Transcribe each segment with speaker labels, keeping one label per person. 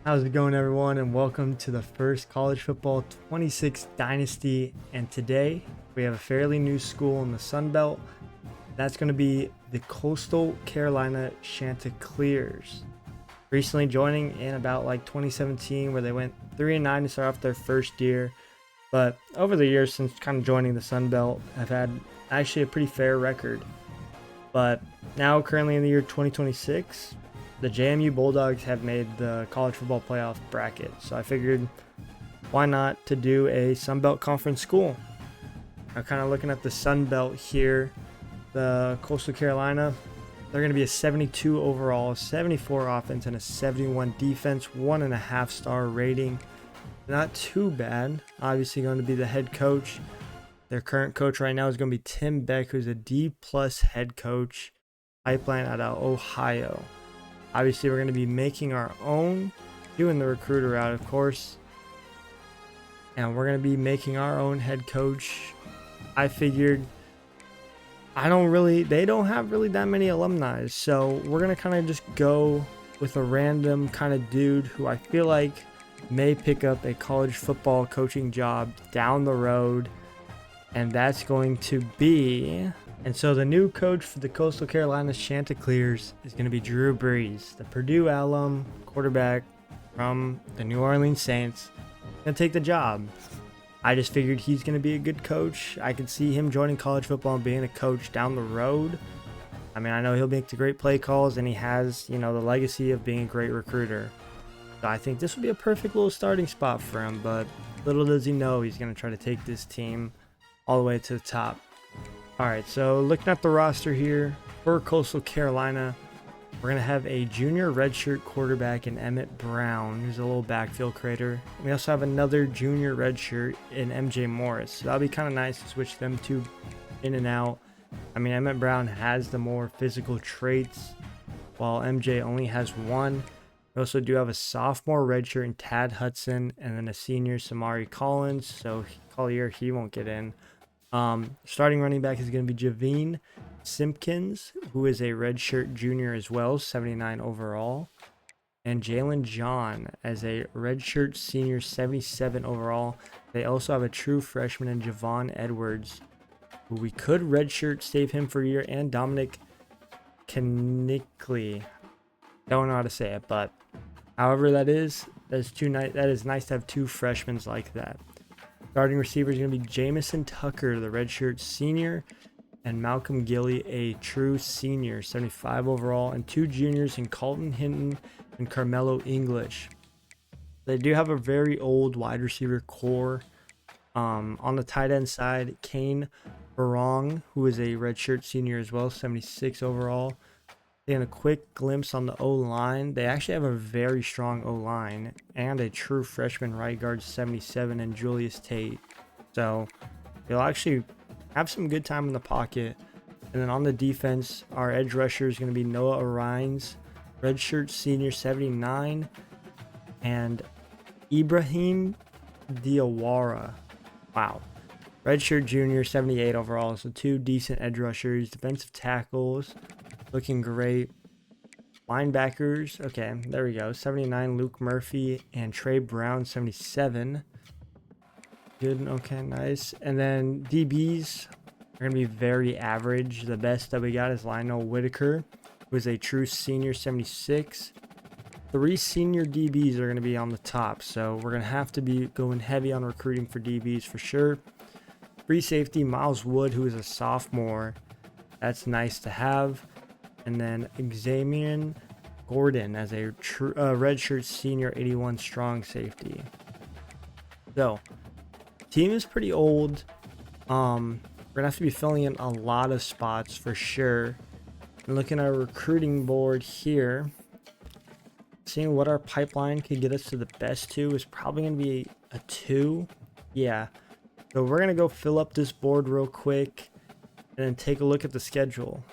Speaker 1: How's it going, everyone, and welcome to the first college football 26 Dynasty. And today we have a fairly new school in the Sun Belt. That's going to be the Coastal Carolina Chanticleers. Recently joining in about 2017, where they went 3-9 to start off their first year. But over the years since kind of joining the Sun Belt, I've had actually a pretty fair record. But now, currently in the year 2026, the JMU Bulldogs have made the college football playoff bracket. So I figured, why not to do a Sun Belt Conference school? I'm kind of looking at the Sun Belt here. The Coastal Carolina, they're going to be a 72 overall, 74 offense, and a 71 defense, 1.5 star rating. Not too bad. Obviously going to be the head coach. Their current coach right now is going to be Tim Beck, who's a D+ head coach, pipeline out of Ohio. Obviously, we're going to be making our own, doing the recruiter route, of course. And we're going to be making our own head coach. I figured they don't have really that many alumni. So we're going to kind of just go with a random kind of dude who I feel like may pick up a college football coaching job down the road. And that's going to be... And so the new coach for the Coastal Carolina Chanticleers is going to be Drew Brees, the Purdue alum quarterback from the New Orleans Saints. Going to take the job. I just figured he's going to be a good coach. I could see him joining college football and being a coach down the road. I mean, I know he'll make the great play calls, and he has, the legacy of being a great recruiter. So I think this would be a perfect little starting spot for him, but little does he know he's going to try to take this team all the way to the top. Alright, so looking at the roster here for Coastal Carolina, we're going to have a junior redshirt quarterback in Emmett Brown, who's a little backfield creator. We also have another junior redshirt in MJ Morris. So that'll be kind of nice to switch them two in and out. I mean, Emmett Brown has the more physical traits, while MJ only has one. We also do have a sophomore redshirt in Tad Hudson, and then a senior, Samari Collins. So Collier, he won't get in. Starting running back is going to be Javine Simpkins, who is a redshirt junior as well, 79 overall. And Jalen John as a redshirt senior, 77 overall. They also have a true freshman in Javon Edwards, who we could redshirt save him for a year, and Dominic Knickley. Don't know how to say it, but however that is nice to have two freshmen like that. Starting receiver is going to be Jamison Tucker, the redshirt senior, and Malcolm Gilly, a true senior, 75 overall, and two juniors in Colton Hinton and Carmelo English. They do have a very old wide receiver core. On the tight end side, Kane Barong, who is a redshirt senior as well, 76 overall. And a quick glimpse on the O-line. They actually have a very strong O-line and a true freshman right guard, 77, and Julius Tate. So they'll actually have some good time in the pocket. And then on the defense, our edge rusher is going to be Noah Arines, redshirt senior, 79, and Ibrahim Diawara. Wow. Redshirt junior, 78 overall. So two decent edge rushers. Defensive tackles, looking great. Linebackers, okay, there we go. 79, Luke Murphy, and Trey Brown, 77. Good, okay, nice. And then DBs are going to be very average. The best that we got is Lionel Whitaker, who is a true senior, 76. 3 senior DBs are going to be on the top, so we're going to have to be going heavy on recruiting for DBs for sure. Free safety, Miles Wood, who is a sophomore. That's nice to have. And then Xamian Gordon as a redshirt senior, 81 strong safety. So, team is pretty old. We're going to have to be filling in a lot of spots for sure. And looking at our recruiting board here, seeing what our pipeline could get us to the best 2 is probably going to be a 2. Yeah. So we're going to go fill up this board real quick and then take a look at the schedule.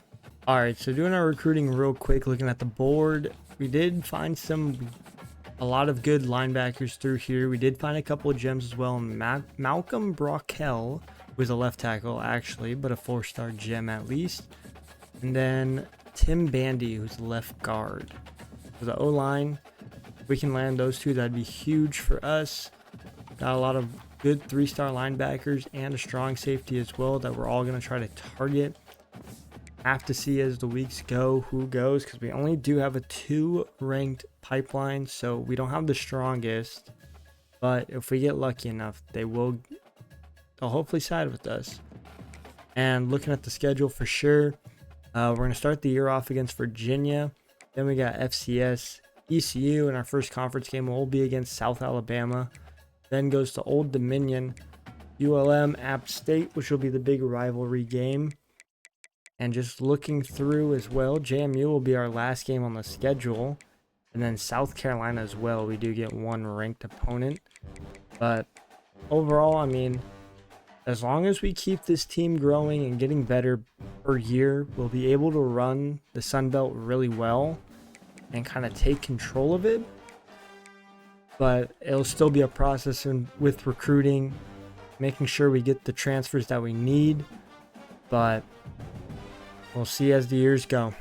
Speaker 1: Alright, so doing our recruiting real quick, looking at the board, we did find a lot of good linebackers through here. We did find a couple of gems as well. Malcolm Brockell, who is a left tackle actually, but a 4-star gem at least. And then Tim Bandy, who's left guard. For the O-line, If we can land those two, that'd be huge for us. Got a lot of good 3-star linebackers and a strong safety as well that we're all going to try to target. Have to see as the weeks go who goes, because we only do have a 2 ranked pipeline, so we don't have the strongest. But if we get lucky enough, they'll hopefully side with us. And looking at the schedule for sure, we're going to start the year off against Virginia. Then we got FCS, ECU, and our first conference game will be against South Alabama. Then goes to Old Dominion, ULM, App State, which will be the big rivalry game. And just looking through as well, JMU will be our last game on the schedule. And then South Carolina as well. We do get one ranked opponent. But overall, I mean, as long as we keep this team growing and getting better per year, we'll be able to run the Sun Belt really well and kind of take control of it. But it'll still be a process with recruiting, making sure we get the transfers that we need. But we'll see as the years go.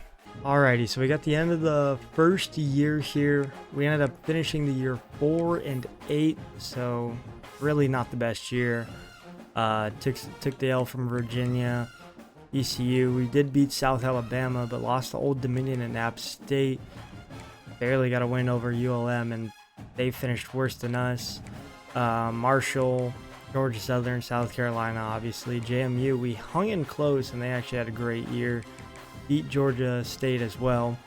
Speaker 1: Alrighty, so we got the end of the first year here. We ended up finishing the year 4-8, so really not the best year. Took the L from Virginia, ECU. We did beat South Alabama, but lost to Old Dominion and App State. Barely got a win over ULM, and they finished worse than us. Marshall, Georgia Southern, South Carolina, obviously. JMU, we hung in close, and they actually had a great year. Beat Georgia State as well,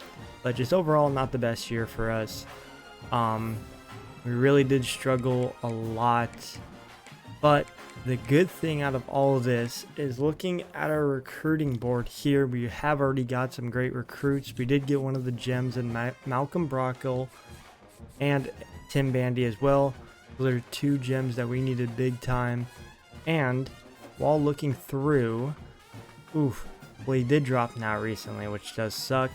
Speaker 1: but just overall not the best year for us. We really did struggle a lot, but the good thing out of all of this is looking at our recruiting board here. We have already got some great recruits. We did get one of the gems in Malcolm Brockel and Tim Bandy as well. Those are 2 gems that we needed big time. And while looking through, well, he did drop now recently, which does suck,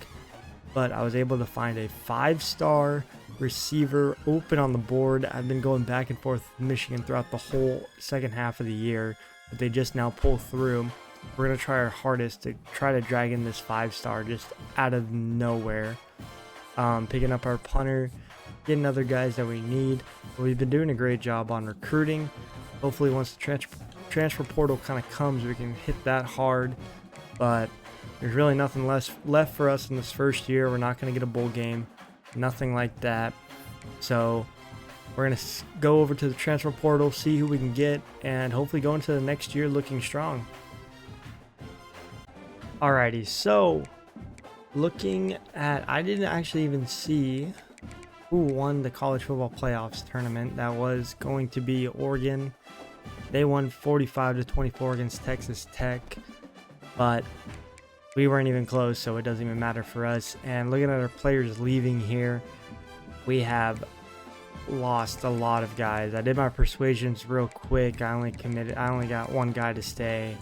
Speaker 1: but I was able to find a 5-star receiver open on the board. I've been going back and forth with Michigan throughout the whole second half of the year, but they just now pull through. We're going to try our hardest to try to drag in this 5-star just out of nowhere. Picking up our punter, getting other guys that we need. But we've been doing a great job on recruiting. Hopefully once the transfer portal kind of comes, we can hit that hard. But there's really nothing left for us in this first year. We're not going to get a bowl game, nothing like that. So we're going to go over to the transfer portal, see who we can get, and hopefully go into the next year looking strong. Alrighty, so looking at, I didn't actually even see who won the college football playoffs tournament. That was going to be Oregon. They won 45-24 against Texas Tech. But we weren't even close, so it doesn't even matter for us. And looking at our players leaving here, we have lost a lot of guys. I did my persuasions real quick. I only got 1 guy to stay.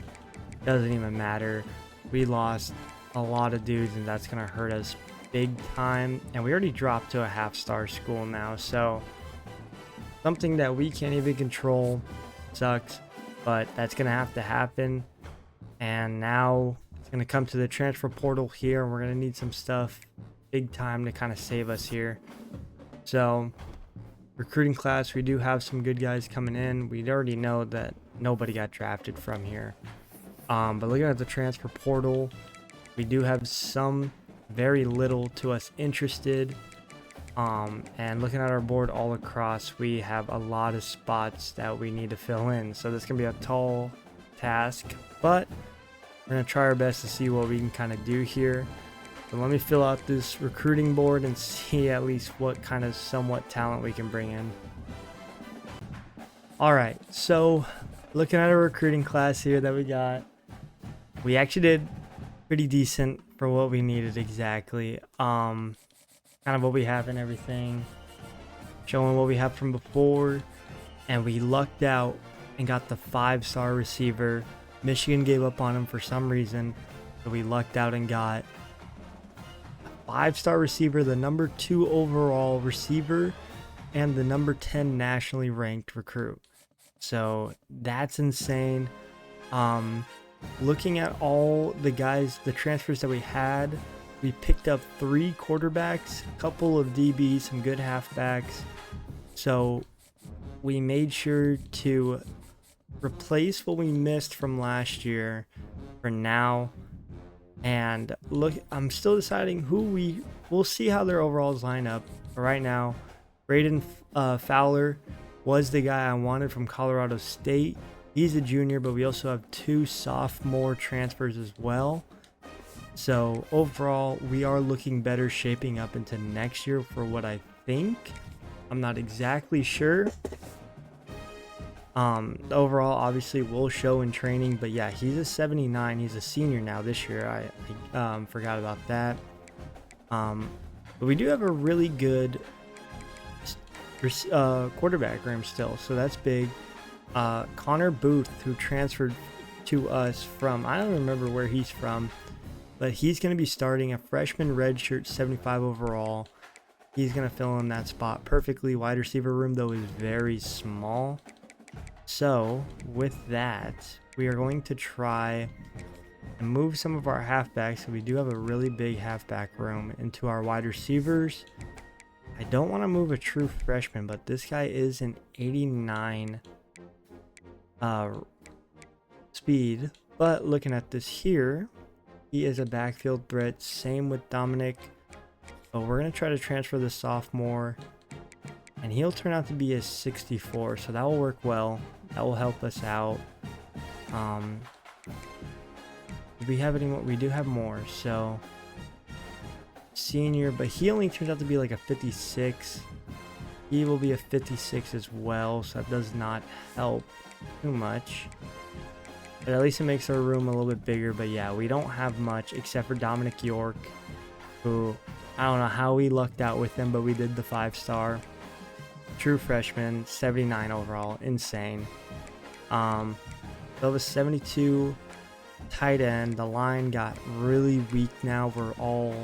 Speaker 1: Doesn't even matter. We lost a lot of dudes, and that's gonna hurt us big time. And we already dropped to a half-star school now, so something that we can't even control. Sucks, but that's gonna have to happen. And now it's going to come to the transfer portal here. We're going to need some stuff big time to kind of save us here. So recruiting class, we do have some good guys coming in. We already know that nobody got drafted from here. But looking at the transfer portal, we do have some very little to us interested. And looking at our board all across, we have a lot of spots that we need to fill in. So this can be a tall task, but we're going to try our best to see what we can kind of do here. So let me fill out this recruiting board and see at least what kind of somewhat talent we can bring in. Alright, so looking at our recruiting class here that we got, we actually did pretty decent for what we needed exactly. Kind of what we have and everything. Showing what we have from before. And we lucked out and got the 5-star receiver. Michigan gave up on him for some reason, so we lucked out and got a 5-star receiver, the number 2 overall receiver, and the number 10 nationally ranked recruit. So that's insane. Looking at all the guys, the transfers that we had, We picked up 3 quarterbacks, a couple of DBs, some good halfbacks. So we made sure to replace what we missed from last year for now. And look, I'm still deciding who we'll see how their overalls line up. But right now, Braden Fowler was the guy I wanted from Colorado State. He's a junior, but we also have 2 sophomore transfers as well. So overall, we are looking better shaping up into next year for what I think. I'm not exactly sure. The overall obviously will show in training, but yeah, he's a 79. He's a senior now this year. I forgot about that. But we do have a really good quarterback room still, so that's big. Connor Booth, who transferred to us from, I don't remember where he's from, but he's going to be starting a freshman redshirt 75 overall. He's going to fill in that spot perfectly. Wide receiver room, though, is very small. So, with that, we are going to try and move some of our halfbacks. So we do have a really big halfback room into our wide receivers. I don't want to move a true freshman, but this guy is an 89 speed. But looking at this here, he is a backfield threat. Same with Dominic. But we're going to try to transfer the sophomore. And he'll turn out to be a 64. So that will work well. That will help us out. Do we have any more? We do have more. So senior, but he only turns out to be like a 56. He will be a 56 as well. So that does not help too much. But at least it makes our room a little bit bigger. But yeah, we don't have much except for Dominic York, who I don't know how we lucked out with him, but we did the 5-star. True freshman, 79 overall, insane. So it was 72 tight end. The line got really weak now. We're all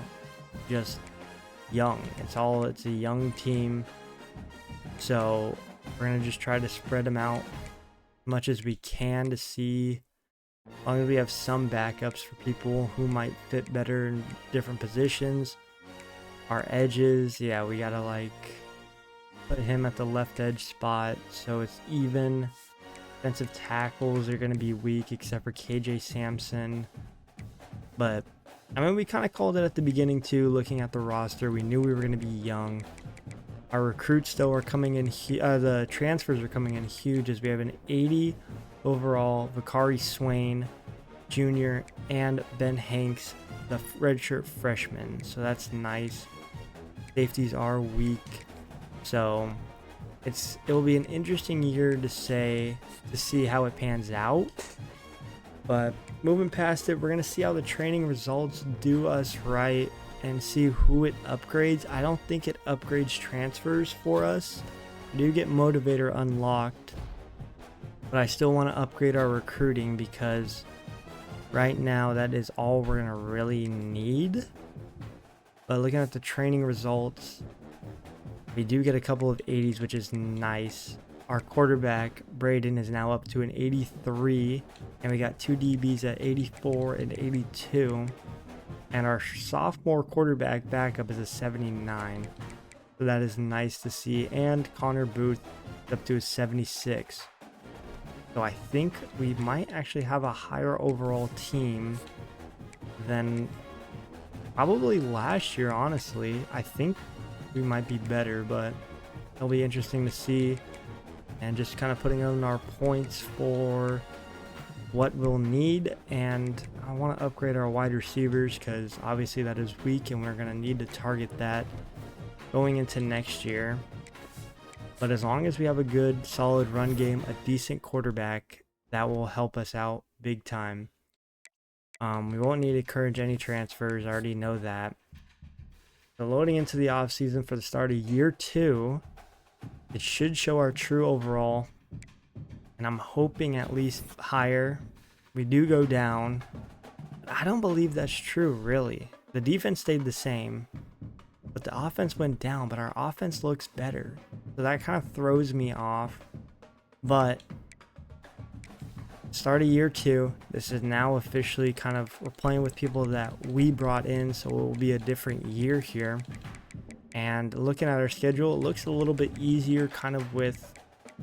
Speaker 1: just young. It's a young team. So we're gonna just try to spread them out as much as we can to see, as long as we have some backups for people who might fit better in different positions. Our edges, yeah, we gotta like put him at the left edge spot so it's even. Defensive tackles are going to be weak except for KJ Sampson. But I mean, we kind of called it at the beginning too. Looking at the roster, we knew we were going to be young. Our recruits still are coming in. The transfers are coming in huge, as we have an 80 overall Vakari Swain Jr. and Ben Hanks, the redshirt freshman. So that's nice. Safeties are weak, so it will be an interesting year to see how it pans out. But moving past it, we're going to see how the training results do us right and see who it upgrades. I don't think it upgrades transfers for us. We do get motivator unlocked, but I still want to upgrade our recruiting because right now that is all we're going to really need. But looking at the training results, we do get a couple of 80s, which is nice. Our quarterback, Braden, is now up to an 83. And we got 2 DBs at 84 and 82. And our sophomore quarterback backup is a 79. So that is nice to see. And Connor Booth is up to a 76. So I think we might actually have a higher overall team than probably last year, honestly. I think we might be better, but it'll be interesting to see. And just kind of putting on our points for what we'll need. And I want to upgrade our wide receivers because obviously that is weak and we're going to need to target that going into next year. But as long as we have a good solid run game, a decent quarterback, that will help us out big time. We won't need to encourage any transfers. I already know that. So loading into the offseason for the start of year 2, it should show our true overall. And I'm hoping at least higher. We do go down. I don't believe that's true, really. The defense stayed the same, but the offense went down, but our offense looks better. So that kind of throws me off. But start of year 2. This is now officially kind of, we're playing with people that we brought in, so it will be a different year here. And looking at our schedule, it looks a little bit easier, kind of with,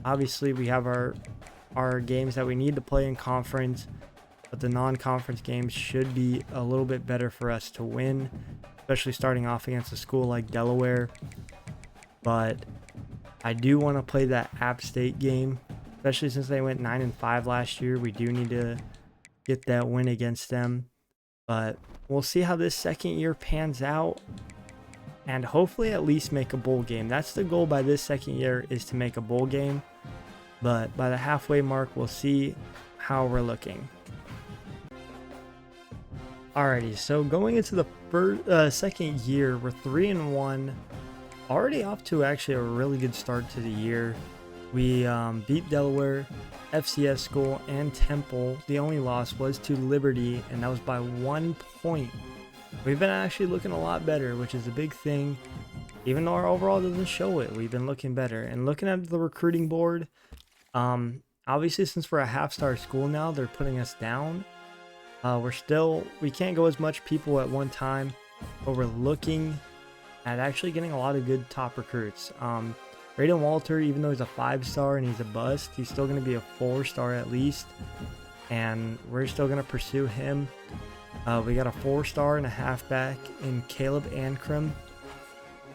Speaker 1: obviously we have our games that we need to play in conference, but the non-conference games should be a little bit better for us to win, especially starting off against a school like Delaware. But I do want to play that App State game, especially since they went 9-5 last year. We do need to get that win against them, but we'll see how this second year pans out, and hopefully at least make a bowl game. That's the goal by this second year, is to make a bowl game, but by the halfway mark we'll see how we're looking. Alrighty, so going into the second year, we're 3-1, already off to actually a really good start to the year. We beat Delaware, FCS school, and Temple. The only loss was to Liberty, and that was by 1 point. We've been actually looking a lot better, which is a big thing. Even though our overall doesn't show it, we've been looking better. And looking at the recruiting board, obviously since we're a half-star school now, they're putting us down. We can't go as much people at one time, but we're looking at actually getting a lot of good top recruits. Braden Walter, even though he's a 5-star and he's a bust, he's still going to be a 4-star at least, and we're still going to pursue him. We got a 4-star and a halfback in Caleb Ankrum.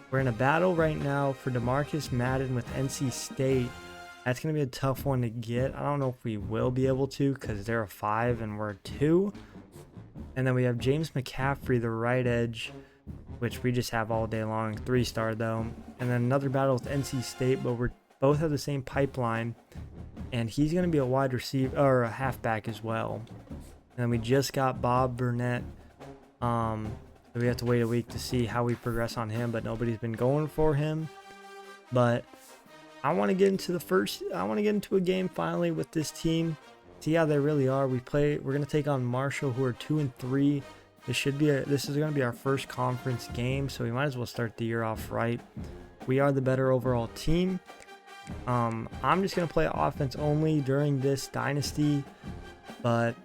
Speaker 1: We're in a battle right now for DeMarcus Madden with NC State. That's going to be a tough one to get. I don't know if we will be able to, because they're a 5 and we're a 2. And then we have James McCaffrey, the right edge, which we just have all day long, 3-star though. And then another battle with NC State, but we both have the same pipeline, and he's going to be a wide receiver or a halfback as well. And then we just got Bob Burnett. So we have to wait a week to see how we progress on him, but nobody's been going for him. But I want to get into a game finally with this team, see how they really are. We're going to take on Marshall, who are 2-3. This is going to be our first conference game, so we might as well start the year off right. We are the better overall team. I'm just going to play offense only during this Dynasty, but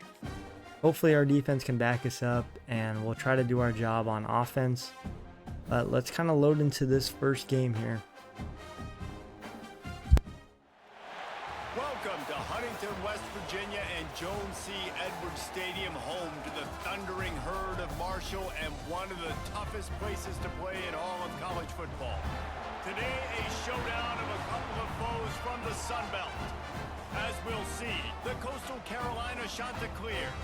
Speaker 1: hopefully our defense can back us up, and we'll try to do our job on offense. But let's kind of load into this first game here.
Speaker 2: Welcome to Huntington, West Virginia and Jones C. Edwards Stadium, home to the Thundering Herd of Marshall and one of the toughest places to play in all of college football. Today, a showdown of a couple of foes from the Sun Belt. As we'll see, the Coastal Carolina Chanticleers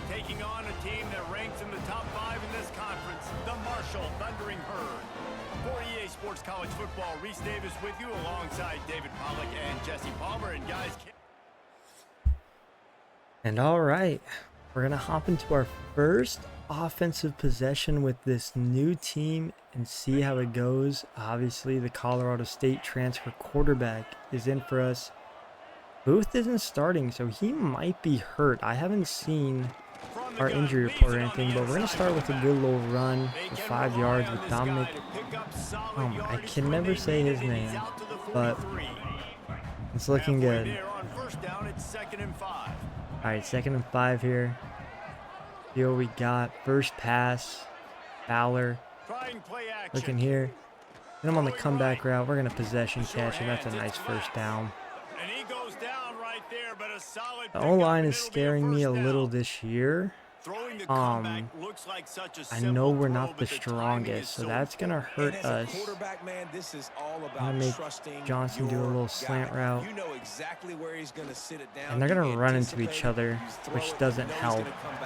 Speaker 2: taking on a team that ranks in the top 5 in this conference, the Marshall Thundering Herd. For EA Sports College Football, Reese Davis with you alongside David Pollack and Jesse Palmer. And guys,
Speaker 1: and all right, we're going to hop into our first offensive possession with this new team and see how it goes. Obviously, the Colorado State transfer quarterback is in for us. Booth isn't starting, so he might be hurt. I haven't seen our injury report or anything, but we're going to start with a good little run for 5 yards with Dominic. I can never say his name, but it's looking good. Alright, 2nd and 5 here. Here we got first pass, Fowler. Looking here. Get him on the comeback route. We're going to possession catch, and that's a nice first down. The O-line is scaring me a little this year. I know we're not the strongest, so that's going to hurt us. I'm going to make Johnson do a little slant route. And they're going to run into each other, which doesn't help,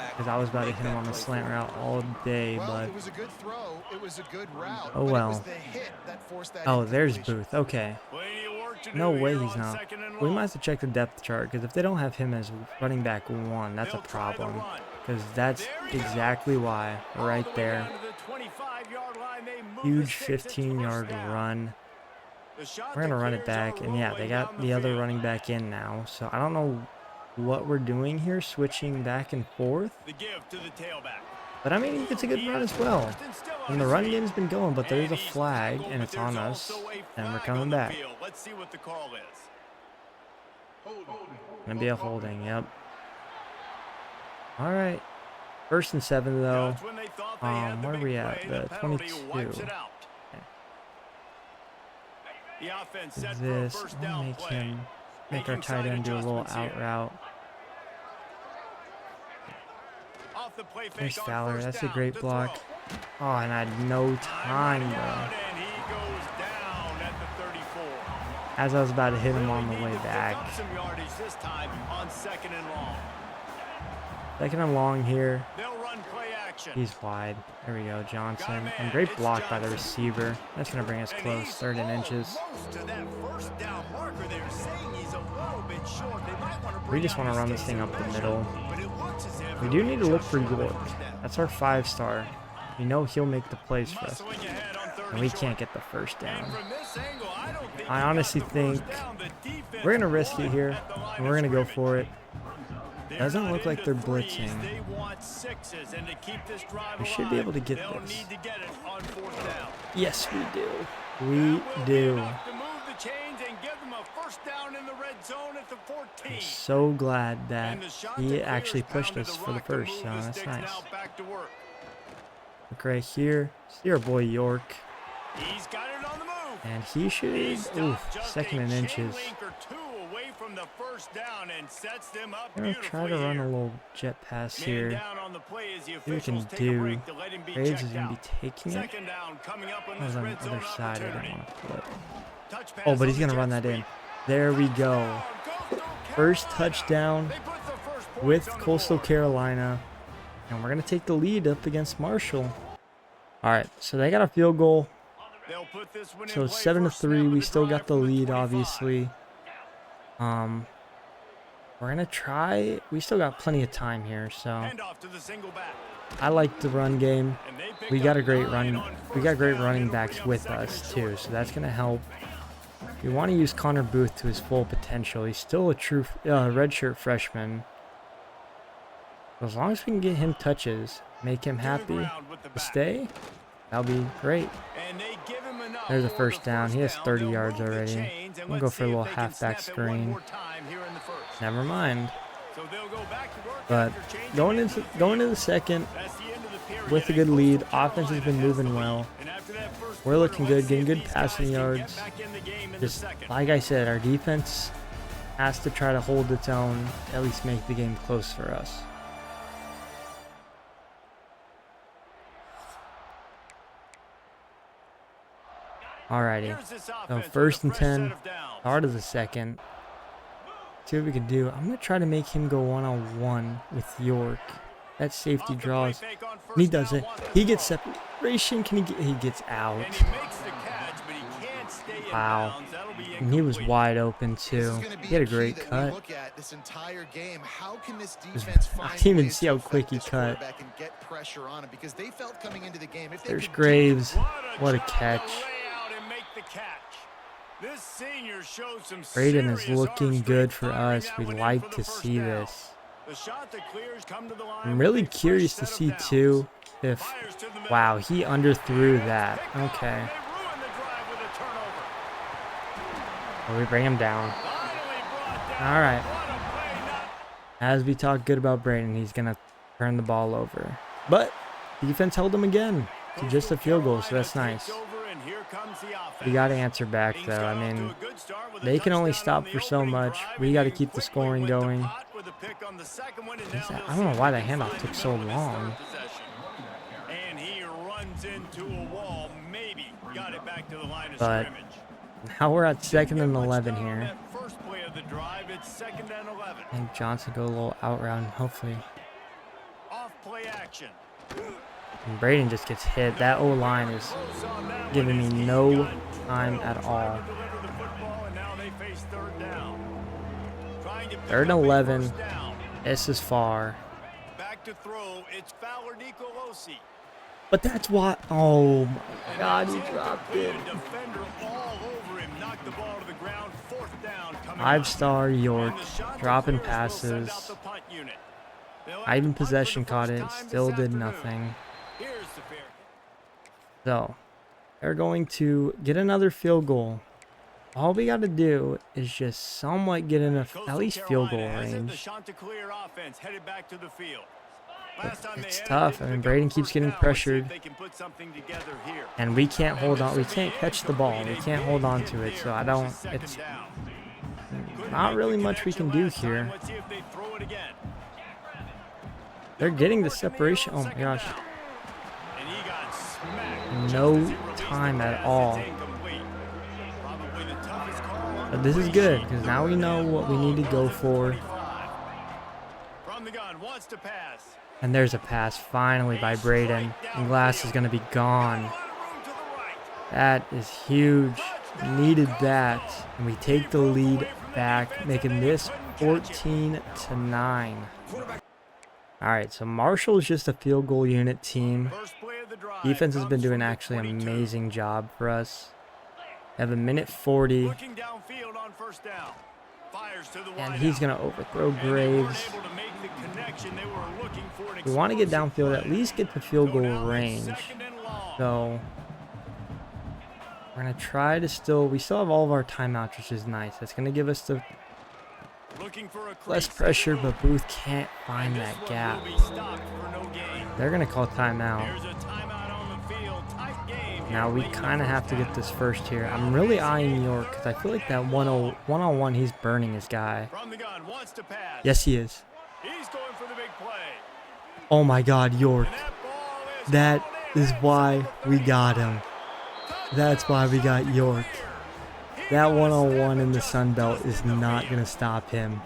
Speaker 1: because I was about to hit him on the slant route all day, but oh well. Oh, there's Booth. Okay. No way he's not. We might have to check the depth chart, because if they don't have him as running back 1, that's a problem. Because that's exactly why, right there. Huge 15-yard run. We're going to run it back, and yeah, they got the other running back in now. So I don't know what we're doing here, switching back and forth. But I mean, it's a good run as well. And the run game's been going, but there's a flag, and it's on us, and we're coming back.
Speaker 2: Let's see what the call is.
Speaker 1: Gonna be a holding, yep. All right. 1st and 7 though.
Speaker 2: Just when they thought they had the
Speaker 1: Where are
Speaker 2: big
Speaker 1: we at?
Speaker 2: play,
Speaker 1: The
Speaker 2: penalty
Speaker 1: 22.
Speaker 2: wipes it out.
Speaker 1: Okay.
Speaker 2: The offense
Speaker 1: Is
Speaker 2: set for a
Speaker 1: this?
Speaker 2: first
Speaker 1: I'll
Speaker 2: down
Speaker 1: make
Speaker 2: play.
Speaker 1: him make our
Speaker 2: Making
Speaker 1: tight
Speaker 2: side
Speaker 1: end do a little
Speaker 2: adjustments
Speaker 1: out
Speaker 2: here.
Speaker 1: route.
Speaker 2: Off the play
Speaker 1: There's
Speaker 2: fake on
Speaker 1: Fowler.
Speaker 2: first
Speaker 1: That's a
Speaker 2: down
Speaker 1: great
Speaker 2: to
Speaker 1: block.
Speaker 2: throw.
Speaker 1: Oh, and I had no time,
Speaker 2: Running
Speaker 1: bro.
Speaker 2: out, and he goes down at the 34.
Speaker 1: As I was about to hit him on the
Speaker 2: Really
Speaker 1: way
Speaker 2: need to pick
Speaker 1: back.
Speaker 2: up some yardage this time on 2nd and long.
Speaker 1: 2nd and long here.
Speaker 2: They'll run play action.
Speaker 1: He's wide. There we go, Johnson.
Speaker 2: Got a man.
Speaker 1: And great
Speaker 2: It's
Speaker 1: block by the
Speaker 2: Johnson.
Speaker 1: receiver. That's going to bring us
Speaker 2: And
Speaker 1: close.
Speaker 2: he's
Speaker 1: 3rd and inches.
Speaker 2: almost to that first down marker. They're saying he's a little bit short. They might want to
Speaker 1: We
Speaker 2: bring
Speaker 1: just
Speaker 2: out
Speaker 1: want to
Speaker 2: his
Speaker 1: run this thing up the middle.
Speaker 2: but it looks as if
Speaker 1: We
Speaker 2: they'll
Speaker 1: do
Speaker 2: be
Speaker 1: need to look
Speaker 2: just
Speaker 1: for
Speaker 2: short of
Speaker 1: York.
Speaker 2: the first down.
Speaker 1: That's our 5-star. We know he'll make the plays for us.
Speaker 2: Muscling ahead on 3rd
Speaker 1: And we
Speaker 2: short.
Speaker 1: can't get the first
Speaker 2: And
Speaker 1: down.
Speaker 2: from this angle, I don't think
Speaker 1: I
Speaker 2: he got
Speaker 1: honestly
Speaker 2: the first
Speaker 1: think
Speaker 2: down. The defense
Speaker 1: we're going to risk it
Speaker 2: won
Speaker 1: here.
Speaker 2: at the line
Speaker 1: And we're
Speaker 2: of
Speaker 1: going to go
Speaker 2: scrimmage.
Speaker 1: for it.
Speaker 2: They're
Speaker 1: Doesn't
Speaker 2: not
Speaker 1: look like
Speaker 2: into
Speaker 1: they're
Speaker 2: threes.
Speaker 1: blitzing.
Speaker 2: They want 6s, and to keep this drive
Speaker 1: We should
Speaker 2: alive,
Speaker 1: be able to get
Speaker 2: they'll
Speaker 1: this.
Speaker 2: need to get it on 4th down.
Speaker 1: Yes, we do.
Speaker 2: That
Speaker 1: We
Speaker 2: will be
Speaker 1: do.
Speaker 2: enough to move the chains and give them a first down in the red zone at the 14.
Speaker 1: I'm so glad that
Speaker 2: And the shot
Speaker 1: he
Speaker 2: to
Speaker 1: actually
Speaker 2: clear is
Speaker 1: pushed
Speaker 2: pounded
Speaker 1: us
Speaker 2: the
Speaker 1: for the
Speaker 2: rock to
Speaker 1: first,
Speaker 2: move
Speaker 1: so
Speaker 2: the
Speaker 1: that's
Speaker 2: sticks
Speaker 1: nice.
Speaker 2: now back to work.
Speaker 1: Look right here. See our boy York.
Speaker 2: He's got it on the move.
Speaker 1: And he should,
Speaker 2: He stopped
Speaker 1: oof,
Speaker 2: just
Speaker 1: 2nd
Speaker 2: a
Speaker 1: and
Speaker 2: chain
Speaker 1: inches.
Speaker 2: link or 2 away from the first down and sets them up
Speaker 1: I'm going to try to
Speaker 2: beautifully
Speaker 1: run a
Speaker 2: here.
Speaker 1: little jet pass
Speaker 2: Man
Speaker 1: here.
Speaker 2: down on the play as the
Speaker 1: See what we can
Speaker 2: officials take a
Speaker 1: do.
Speaker 2: break to let him be
Speaker 1: Graves
Speaker 2: checked
Speaker 1: is going to be
Speaker 2: out.
Speaker 1: taking it.
Speaker 2: 2nd down coming up on
Speaker 1: I was
Speaker 2: this
Speaker 1: on the
Speaker 2: red
Speaker 1: other
Speaker 2: zone
Speaker 1: side. I didn't
Speaker 2: opportunity.
Speaker 1: want to flip.
Speaker 2: Touch pass
Speaker 1: Oh, but
Speaker 2: on
Speaker 1: he's
Speaker 2: the
Speaker 1: going to
Speaker 2: jet
Speaker 1: run that in.
Speaker 2: sweep.
Speaker 1: There we go.
Speaker 2: Touchdown, Coastal
Speaker 1: First
Speaker 2: Carolina.
Speaker 1: touchdown
Speaker 2: They put the first points
Speaker 1: with
Speaker 2: on the
Speaker 1: Coastal
Speaker 2: board.
Speaker 1: Carolina. And we're going to take the lead up against Marshall. All right, so they got a field goal.
Speaker 2: They'll put this one in
Speaker 1: So
Speaker 2: play
Speaker 1: 7 to
Speaker 2: first snap
Speaker 1: 3.
Speaker 2: of
Speaker 1: We
Speaker 2: the
Speaker 1: still
Speaker 2: drive
Speaker 1: got the
Speaker 2: from
Speaker 1: lead,
Speaker 2: 25.
Speaker 1: obviously. We're going to try. We still got plenty of time here, so
Speaker 2: Handoff to the single back.
Speaker 1: I like the run game.
Speaker 2: And they pick
Speaker 1: We got
Speaker 2: up
Speaker 1: a great
Speaker 2: 9
Speaker 1: run.
Speaker 2: on
Speaker 1: We
Speaker 2: first
Speaker 1: got great
Speaker 2: down.
Speaker 1: running
Speaker 2: It'll
Speaker 1: backs
Speaker 2: bring up
Speaker 1: with
Speaker 2: 2nd
Speaker 1: us
Speaker 2: and
Speaker 1: too,
Speaker 2: short.
Speaker 1: so that's gonna help. We want to use Connor Booth to his full potential. He's still a true redshirt freshman. As long as we can get him touches, make him
Speaker 2: To the
Speaker 1: happy
Speaker 2: ground with the
Speaker 1: to
Speaker 2: back.
Speaker 1: stay, that'll be great.
Speaker 2: And they give him enough
Speaker 1: There's a
Speaker 2: for
Speaker 1: first
Speaker 2: the
Speaker 1: down. He has
Speaker 2: down.
Speaker 1: 30
Speaker 2: They'll
Speaker 1: yards
Speaker 2: move the
Speaker 1: already.
Speaker 2: chains, and
Speaker 1: We'll go
Speaker 2: let's
Speaker 1: for a
Speaker 2: see if
Speaker 1: little
Speaker 2: they can
Speaker 1: halfback
Speaker 2: snap it one
Speaker 1: screen.
Speaker 2: more time here in the first.
Speaker 1: Never mind.
Speaker 2: So they'll go back to work
Speaker 1: But
Speaker 2: after changing
Speaker 1: going
Speaker 2: into
Speaker 1: into the second
Speaker 2: That's the end of the period,
Speaker 1: with a
Speaker 2: and
Speaker 1: good lead,
Speaker 2: Coastal
Speaker 1: offense has been
Speaker 2: Carolina
Speaker 1: moving
Speaker 2: the lead.
Speaker 1: well.
Speaker 2: And after that first
Speaker 1: We're looking
Speaker 2: quarter,
Speaker 1: good,
Speaker 2: let's
Speaker 1: getting
Speaker 2: see
Speaker 1: good
Speaker 2: if these
Speaker 1: passing
Speaker 2: guys can get
Speaker 1: yards.
Speaker 2: back in the game in the
Speaker 1: Just
Speaker 2: second.
Speaker 1: like I said, our defense has to try to hold its own, at least make the game close for us. Alrighty,
Speaker 2: Here's this
Speaker 1: so
Speaker 2: offense with
Speaker 1: 1st
Speaker 2: a
Speaker 1: and
Speaker 2: fresh set
Speaker 1: 10,
Speaker 2: of downs.
Speaker 1: start of the second. See what we can do. I'm going to try to make him go one-on-one with York. That safety
Speaker 2: Off the
Speaker 1: draws.
Speaker 2: play fake on
Speaker 1: And he
Speaker 2: first down,
Speaker 1: does it.
Speaker 2: wants to
Speaker 1: He gets
Speaker 2: throw.
Speaker 1: separation. Can he get? He gets out.
Speaker 2: And he makes the catch, but he can't stay in
Speaker 1: Wow.
Speaker 2: bounds. That'll be
Speaker 1: And he was
Speaker 2: incomplete.
Speaker 1: wide open
Speaker 3: This
Speaker 1: too.
Speaker 3: is gonna be
Speaker 1: He had a
Speaker 3: key
Speaker 1: great
Speaker 3: that we
Speaker 1: cut.
Speaker 3: look at this entire game. How can this
Speaker 1: was-
Speaker 3: defense
Speaker 1: I
Speaker 3: find
Speaker 1: didn't even
Speaker 3: ways
Speaker 1: see
Speaker 3: to
Speaker 1: how quick
Speaker 3: affect
Speaker 1: he
Speaker 3: this
Speaker 1: cut.
Speaker 3: quarterback and get pressure on him? Because they felt coming into the game, if they
Speaker 1: There's
Speaker 3: could
Speaker 1: Graves. What a
Speaker 2: job to
Speaker 1: catch.
Speaker 2: lay out and make the catch. This senior showed some
Speaker 1: Braden is
Speaker 2: serious
Speaker 1: looking
Speaker 2: arm
Speaker 1: good
Speaker 2: strength,
Speaker 1: for
Speaker 2: firing
Speaker 1: us.
Speaker 2: that
Speaker 1: We'd
Speaker 2: one in
Speaker 1: like
Speaker 2: for the
Speaker 1: to
Speaker 2: first
Speaker 1: see
Speaker 2: down.
Speaker 1: this.
Speaker 2: The shot that clears come to the line
Speaker 1: I'm
Speaker 2: with
Speaker 1: really
Speaker 2: a fresh
Speaker 1: curious to
Speaker 2: set of
Speaker 1: see
Speaker 2: downs.
Speaker 1: too if.
Speaker 2: Fires to the middle.
Speaker 1: Wow, he underthrew that.
Speaker 2: Picked off,
Speaker 1: Okay.
Speaker 2: and they ruin the drive with a turnover.
Speaker 1: Well, we bring him down.
Speaker 2: Finally brought down.
Speaker 1: All right.
Speaker 2: What a play, not
Speaker 1: As we talk good about Braden, he's gonna turn the ball over. But defense held him again to just a field goal, so that's nice. We got to answer back though. I mean, they can only stop for so much. We got to keep the scoring going. I don't know why that handoff took so long.
Speaker 2: And he runs into a wall. Maybe got it back to the line of
Speaker 1: But
Speaker 2: scrimmage.
Speaker 1: now we're at 2nd and
Speaker 2: Get much
Speaker 1: 11
Speaker 2: down on
Speaker 1: here.
Speaker 2: that first play of the drive, it's 2nd and 11.
Speaker 1: I think Johnson go a little out route and hopefully.
Speaker 2: Off play action.
Speaker 1: And Braden just gets hit. That O-line is
Speaker 2: Close on that
Speaker 1: giving
Speaker 2: one
Speaker 1: me
Speaker 2: as
Speaker 1: no
Speaker 2: he got
Speaker 1: time
Speaker 2: Hill
Speaker 1: at
Speaker 2: trying
Speaker 1: all.
Speaker 2: to deliver the football, and now they face 3rd down. Trying to pick
Speaker 1: 3rd and
Speaker 2: up a
Speaker 1: 11.
Speaker 2: first down.
Speaker 1: This is far.
Speaker 2: Back to throw. It's Fowler Nicolosi.
Speaker 1: But that's why. Oh my
Speaker 2: And
Speaker 1: God,
Speaker 2: that's
Speaker 1: he dropped it.
Speaker 2: A defender all over him. Knocked the ball to the ground. 4th down coming up.
Speaker 1: 5-star York
Speaker 2: And the shot to
Speaker 1: dropping
Speaker 2: clear will send out
Speaker 1: passes.
Speaker 2: the punt unit. They'll have
Speaker 1: I even
Speaker 2: to punt for the
Speaker 1: possession
Speaker 2: first
Speaker 1: caught it.
Speaker 2: time this
Speaker 1: Still did
Speaker 2: afternoon.
Speaker 1: nothing.
Speaker 2: Here's the fair.
Speaker 1: So they're going to get another field goal. All we got to do is just somewhat get in a,
Speaker 2: Coastal
Speaker 1: at least field goal
Speaker 2: Carolina has it. The
Speaker 1: range.
Speaker 2: Chanticleer offense headed back to the field.
Speaker 1: It's tough. I mean, Braden keeps getting pressured, and we can't hold on. We can't catch the ball. We can't hold on to it. So I don't. It's not really much we can do here. They're getting the separation. Oh my gosh. No time at all. But this is good because now we know what we need to go for. And there's a pass finally by Braden. And Glass is going to be gone. That is huge. Needed that. And we take the lead back, making this 14-9. Alright, so Marshall is just a field goal unit team. Defense has been doing actually an amazing job for us. They have a minute 40. And he's going to overthrow Graves. We want to get downfield, at least get the field goal range. So we're going to try to we still have all of our timeouts, which is nice. That's going to give us the less pressure, but Booth can't find that gap. They're going to call timeout. Now we kind of have to get this first here. I'm really eyeing York because I feel like that one-on-one he's burning his guy. Yes, he is. Oh my God, York. That is why we got him. That's why we got York. That one-on-one in the Sun Belt is not going to stop him.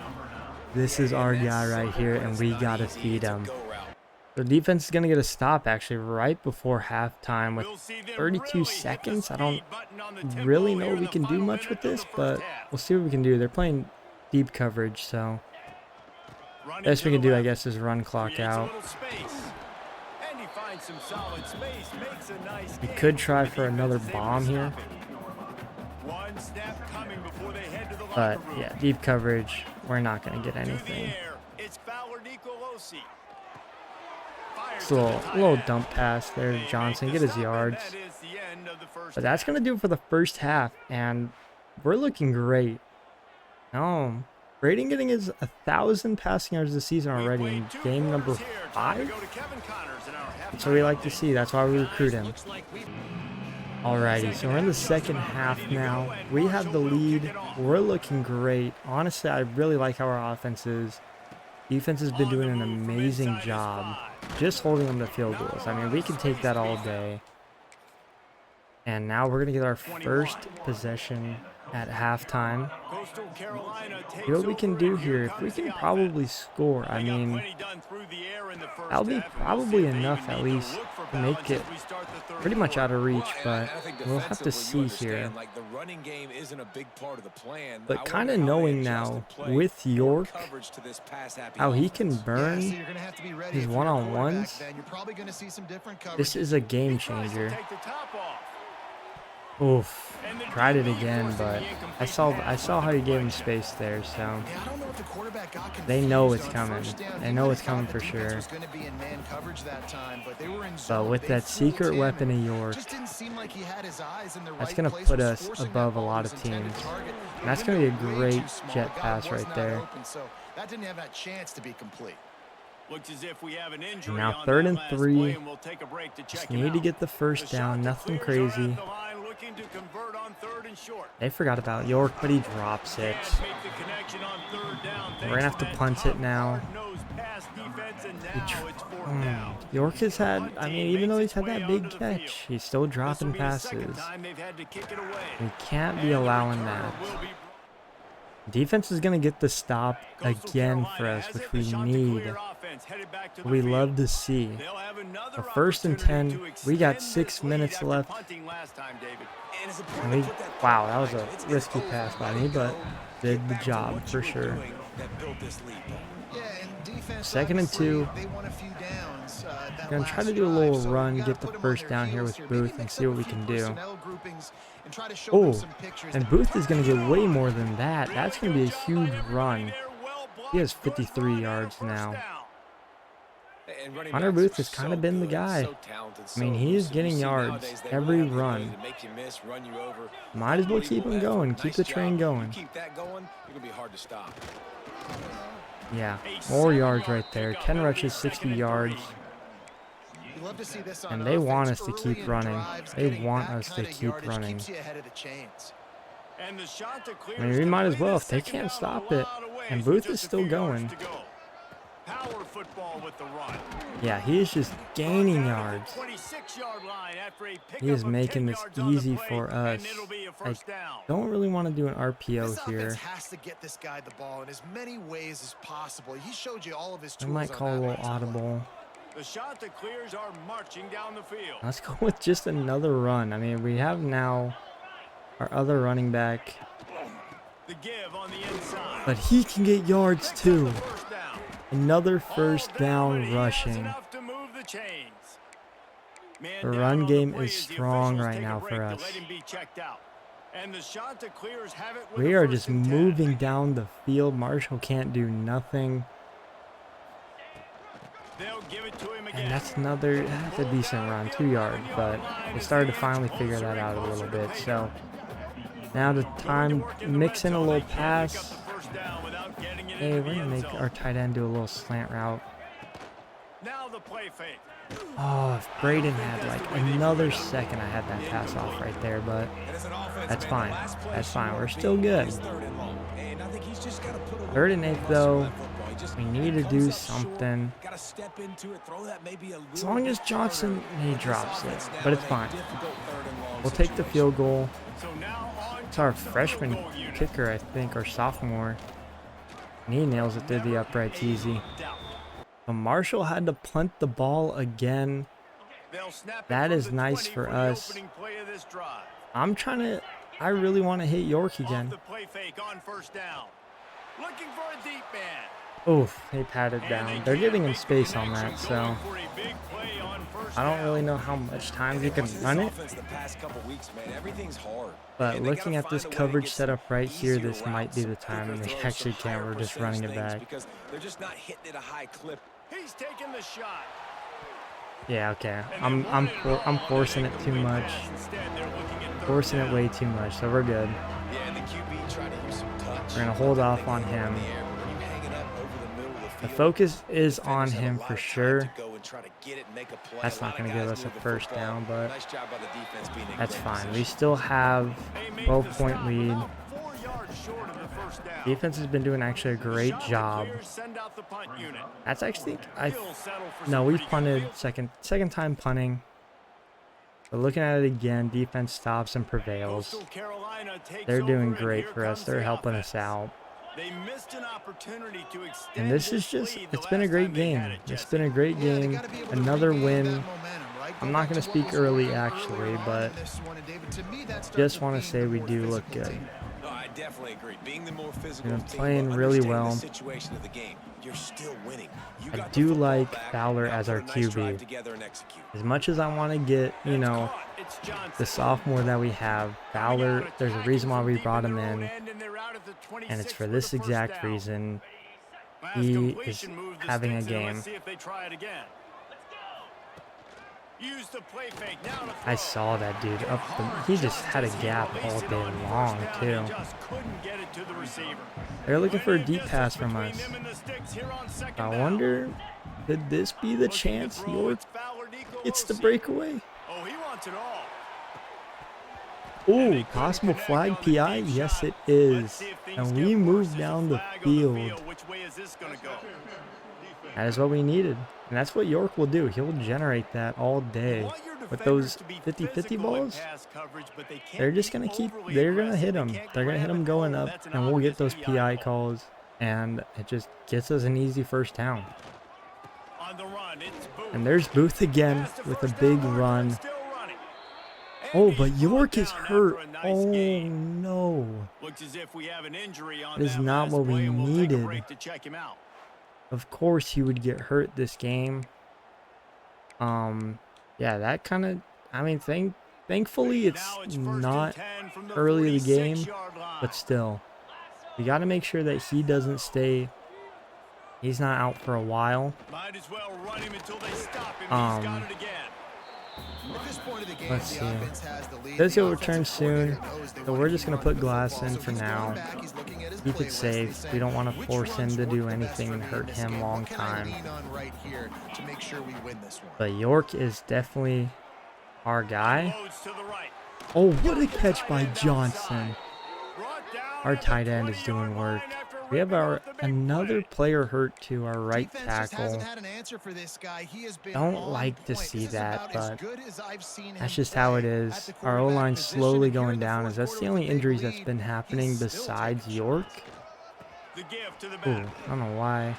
Speaker 1: This is our guy right here, and we got to feed him. The defense is going to get a stop actually right before halftime with 32 seconds. I don't really know we can do much with this, but we'll see what we can do. They're playing deep coverage, so best we can do, I guess, is run clock out. We could try for another bomb here. But yeah, deep coverage, we're not going to get anything. It's a little dump pass there to Johnson, get his yards. But that's going to do it for the first half, and we're looking great. Oh, Braden getting his 1,000 passing yards this season already in game number 5. That's what we like to see. That's why we recruit him. Alrighty, so we're in the second half now. We have the lead. We're looking great. Honestly, I really like how our offense is. Defense has been doing an amazing job just holding them to field goals. I mean, we can take that all day. And now we're going to get our first possession at halftime. See what we can do here. If we can probably score, I mean, that'll be probably enough at least to make it pretty much out of reach, but we'll have to see here. But kind of knowing now with York how he can burn his one-on-ones, this is a game changer. Oof, tried it again, but I saw how he gave him space there, so they know it's coming. They know it's coming for sure. But with that secret weapon of York, that's going to put us above a lot of teams. And that's going to be a great jet pass right there. Now 3rd and 3. Just need to get the first down. Nothing crazy. They forgot about York, but he drops it. We're going to have to punt it now. York has had, I mean, even though he's had that big catch, he's still dropping passes. We can't be allowing that. Defense is going to get the stop again for us, which we need. We love to see. So 1st and 10, we got 6 minutes left. And wow, that was a risky pass by me, but did the job for sure. 2nd and 2. Gonna try to do a little run, get the first down here with Booth and see what we can do. Oh, and Booth is gonna get way more than that. That's gonna be a huge run. He has 53 yards now. Hunter Booth has kind of been the guy. I mean, he is getting yards every run. Might as well keep him going. Keep the train going. Yeah, more yards right there. 10 rushes, 60 yards.
Speaker 3: You love to see this on
Speaker 1: And they want
Speaker 3: offense,
Speaker 1: us to
Speaker 3: early
Speaker 1: keep
Speaker 3: in
Speaker 1: running.
Speaker 3: drives,
Speaker 1: They
Speaker 3: getting
Speaker 1: want
Speaker 3: that
Speaker 1: us to
Speaker 3: kind of
Speaker 1: keep
Speaker 3: yardage
Speaker 1: running.
Speaker 3: keeps you ahead of the chains.
Speaker 2: And the shot that
Speaker 1: I mean, we might as well if they
Speaker 2: second
Speaker 1: can't
Speaker 2: down
Speaker 1: stop
Speaker 2: a
Speaker 1: it.
Speaker 2: lot of ways
Speaker 1: And
Speaker 2: with
Speaker 1: Booth
Speaker 2: just
Speaker 1: is
Speaker 2: a
Speaker 1: still
Speaker 2: few yards
Speaker 1: going.
Speaker 2: to go. Power football with the run.
Speaker 1: Yeah, he is just gaining yards.
Speaker 2: 26-yard line after a
Speaker 1: He is
Speaker 2: pickup of
Speaker 1: making
Speaker 2: 10
Speaker 1: this
Speaker 2: yards on the
Speaker 1: easy
Speaker 2: play,
Speaker 1: for
Speaker 2: and
Speaker 1: us.
Speaker 2: it'll be a
Speaker 1: I
Speaker 2: first down.
Speaker 1: don't really want to do an RPO
Speaker 3: This offense
Speaker 1: here.
Speaker 3: has to get this guy the ball in as many ways as possible. He showed you all of his
Speaker 1: I
Speaker 3: tools
Speaker 1: might
Speaker 3: on
Speaker 1: call a
Speaker 3: that
Speaker 1: little
Speaker 3: last play.
Speaker 1: audible.
Speaker 2: The shot that clears are marching down the field.
Speaker 1: Let's go with just another run. I mean, we have now our other running back,
Speaker 2: The give on the inside.
Speaker 1: but he can get yards
Speaker 2: Picks up
Speaker 1: too.
Speaker 2: the first down.
Speaker 1: Another
Speaker 2: All
Speaker 1: first
Speaker 2: but
Speaker 1: down
Speaker 2: he has
Speaker 1: rushing.
Speaker 2: enough to move the chains. Man
Speaker 1: The
Speaker 2: down
Speaker 1: run
Speaker 2: on
Speaker 1: game
Speaker 2: play
Speaker 1: is
Speaker 2: as the
Speaker 1: strong
Speaker 2: officials
Speaker 1: right
Speaker 2: take a
Speaker 1: now
Speaker 2: break
Speaker 1: for
Speaker 2: to
Speaker 1: us.
Speaker 2: let him be checked out. And the shot that clears have it with
Speaker 1: We
Speaker 2: a
Speaker 1: are
Speaker 2: first
Speaker 1: just
Speaker 2: and 10.
Speaker 1: moving down the field. Marshall can't do nothing.
Speaker 2: They'll give it to him again.
Speaker 1: And that's a decent run, 2 yards, but they started to finally figure that out a little bit. So now the time, mix in a little pass. Hey, we're gonna make our tight end do a little slant route.
Speaker 2: Now the play fake.
Speaker 1: Oh, if Braden had like another second, I had that pass off right there, but that's fine. That's fine. We're still good. 3rd and 8 though. We need to do something. As long as Johnson, he drops it, but it's fine. We'll take the field goal. It's our freshman kicker, I think, or sophomore. And he nails it through the uprights easy. So Marshall had to punt the ball again. That is nice for us. I really want to hit York again. Oof, they patted down. They're giving him space on that, so I don't really know how much time he can run it. But looking at this coverage setup right here, this might be the time, and we actually can't. We're just running it back.
Speaker 2: He's taking the shot.
Speaker 1: Yeah, okay. I'm forcing it too much. Forcing it way too much, so we're good. We're gonna hold off on him. The focus is on him for sure. That's not going to give us a first down, but that's fine. We still have 12-point lead. Defense has been doing actually a great job. That's actually, no, we've punted second time punting. But looking at it again, defense stops and prevails. They're doing great for us. They're helping us out.
Speaker 2: They missed an opportunity to extend
Speaker 1: And this is just, it's been a great game. It's been a great
Speaker 3: Yeah, they
Speaker 1: game.
Speaker 3: gotta be able to
Speaker 1: Another
Speaker 3: regain
Speaker 1: win.
Speaker 3: that momentum, right?
Speaker 1: I'm
Speaker 3: Go
Speaker 1: not
Speaker 3: back
Speaker 1: going to
Speaker 3: to what
Speaker 1: speak
Speaker 3: was
Speaker 1: early
Speaker 3: working
Speaker 1: actually,
Speaker 3: earlier on
Speaker 1: but
Speaker 3: in this one, and David, to me, that starts
Speaker 1: just
Speaker 3: with
Speaker 1: want to
Speaker 3: being
Speaker 1: say
Speaker 3: the
Speaker 1: we
Speaker 3: more
Speaker 1: do look
Speaker 3: physical
Speaker 1: good.
Speaker 3: team.
Speaker 4: No, I definitely agree. Being the more physical
Speaker 1: You're
Speaker 4: team,
Speaker 1: playing
Speaker 4: but
Speaker 1: really
Speaker 4: understanding
Speaker 1: well.
Speaker 4: the situation of the game, you're still winning. You
Speaker 1: I
Speaker 4: got
Speaker 1: do
Speaker 4: the football
Speaker 1: like
Speaker 4: back,
Speaker 1: Fowler
Speaker 4: now
Speaker 1: as
Speaker 4: put
Speaker 1: our
Speaker 4: a nice drive
Speaker 1: QB.
Speaker 4: together and execute.
Speaker 1: As much as I want to get, you know, the sophomore that we have, Fowler, there's a reason why we brought him in, and it's for this exact reason. He is having a game. I saw that dude up the, he just had a gap all day long too. They're looking for a deep pass from us. I wonder, could this be the chance York gets the breakaway?
Speaker 2: Oh, he wants it all.
Speaker 1: Oh, possible flag PI? Yes, it is. And we move down the field. That is what we needed. And that's what York will do. He'll generate that all day. With those 50-50 balls, they're just going to keep, they're going to hit them. They're going to hit them going up, and we'll get those PI calls. And it just gets us an easy first down. And there's Booth again with a big run. Oh, but York is hurt. Oh, no. That is not what we needed. Of course he would get hurt this game. Yeah, that kind of, I mean, thankfully it's not early in the game, but still. We got to make sure that he doesn't stay, he's not out for a while.
Speaker 3: At this point of the game,
Speaker 1: Let's see.
Speaker 3: the offense has the lead.
Speaker 1: This
Speaker 3: The
Speaker 1: will return
Speaker 3: offensive
Speaker 1: soon,
Speaker 3: coordinator knows they
Speaker 1: so
Speaker 3: wanna
Speaker 1: we're
Speaker 3: keep
Speaker 1: just going to
Speaker 3: running
Speaker 1: put
Speaker 3: the
Speaker 1: Glass
Speaker 3: football,
Speaker 1: in
Speaker 3: so
Speaker 1: for
Speaker 3: he's going
Speaker 1: now.
Speaker 3: back, he's looking at his
Speaker 1: Keep
Speaker 3: play
Speaker 1: it
Speaker 3: list,
Speaker 1: safe.
Speaker 3: he's saying,
Speaker 1: We don't want to
Speaker 3: which
Speaker 1: force him
Speaker 3: runs
Speaker 1: to
Speaker 3: work
Speaker 1: do
Speaker 3: the best
Speaker 1: anything
Speaker 3: for
Speaker 1: and
Speaker 3: me in
Speaker 1: hurt
Speaker 3: this
Speaker 1: him
Speaker 3: game?
Speaker 1: long
Speaker 3: What can I
Speaker 1: time.
Speaker 3: lean on right here to make sure we win this one?
Speaker 1: But York is definitely our guy.
Speaker 2: Loads to the right.
Speaker 1: Oh, what a catch by Johnson.
Speaker 2: Brought down
Speaker 1: Our
Speaker 2: at the
Speaker 1: tight end is
Speaker 2: 20-yard
Speaker 1: doing work.
Speaker 2: line after
Speaker 1: We have
Speaker 2: ripping
Speaker 1: our
Speaker 2: off the big
Speaker 1: another
Speaker 2: play.
Speaker 1: player hurt to our right
Speaker 3: Defense just
Speaker 1: tackle.
Speaker 3: hasn't had an answer for this guy. He has been
Speaker 1: Don't
Speaker 3: on
Speaker 1: like to
Speaker 3: point.
Speaker 1: see
Speaker 3: This is
Speaker 1: that,
Speaker 3: about as
Speaker 1: but
Speaker 3: good as I've seen
Speaker 1: that's
Speaker 3: him
Speaker 1: just how it
Speaker 3: play
Speaker 1: is.
Speaker 3: at the
Speaker 1: Our
Speaker 3: quarterback
Speaker 1: O-line's
Speaker 3: position,
Speaker 1: slowly
Speaker 3: and here
Speaker 1: going
Speaker 3: in the
Speaker 1: down,
Speaker 3: fourth
Speaker 1: as that's the
Speaker 3: quarter with
Speaker 1: only
Speaker 3: a big
Speaker 1: injuries that's
Speaker 3: lead,
Speaker 1: been happening
Speaker 3: he's still
Speaker 1: besides
Speaker 3: taking
Speaker 1: York.
Speaker 2: The gift to the
Speaker 1: Ooh,
Speaker 2: back.
Speaker 1: I don't know why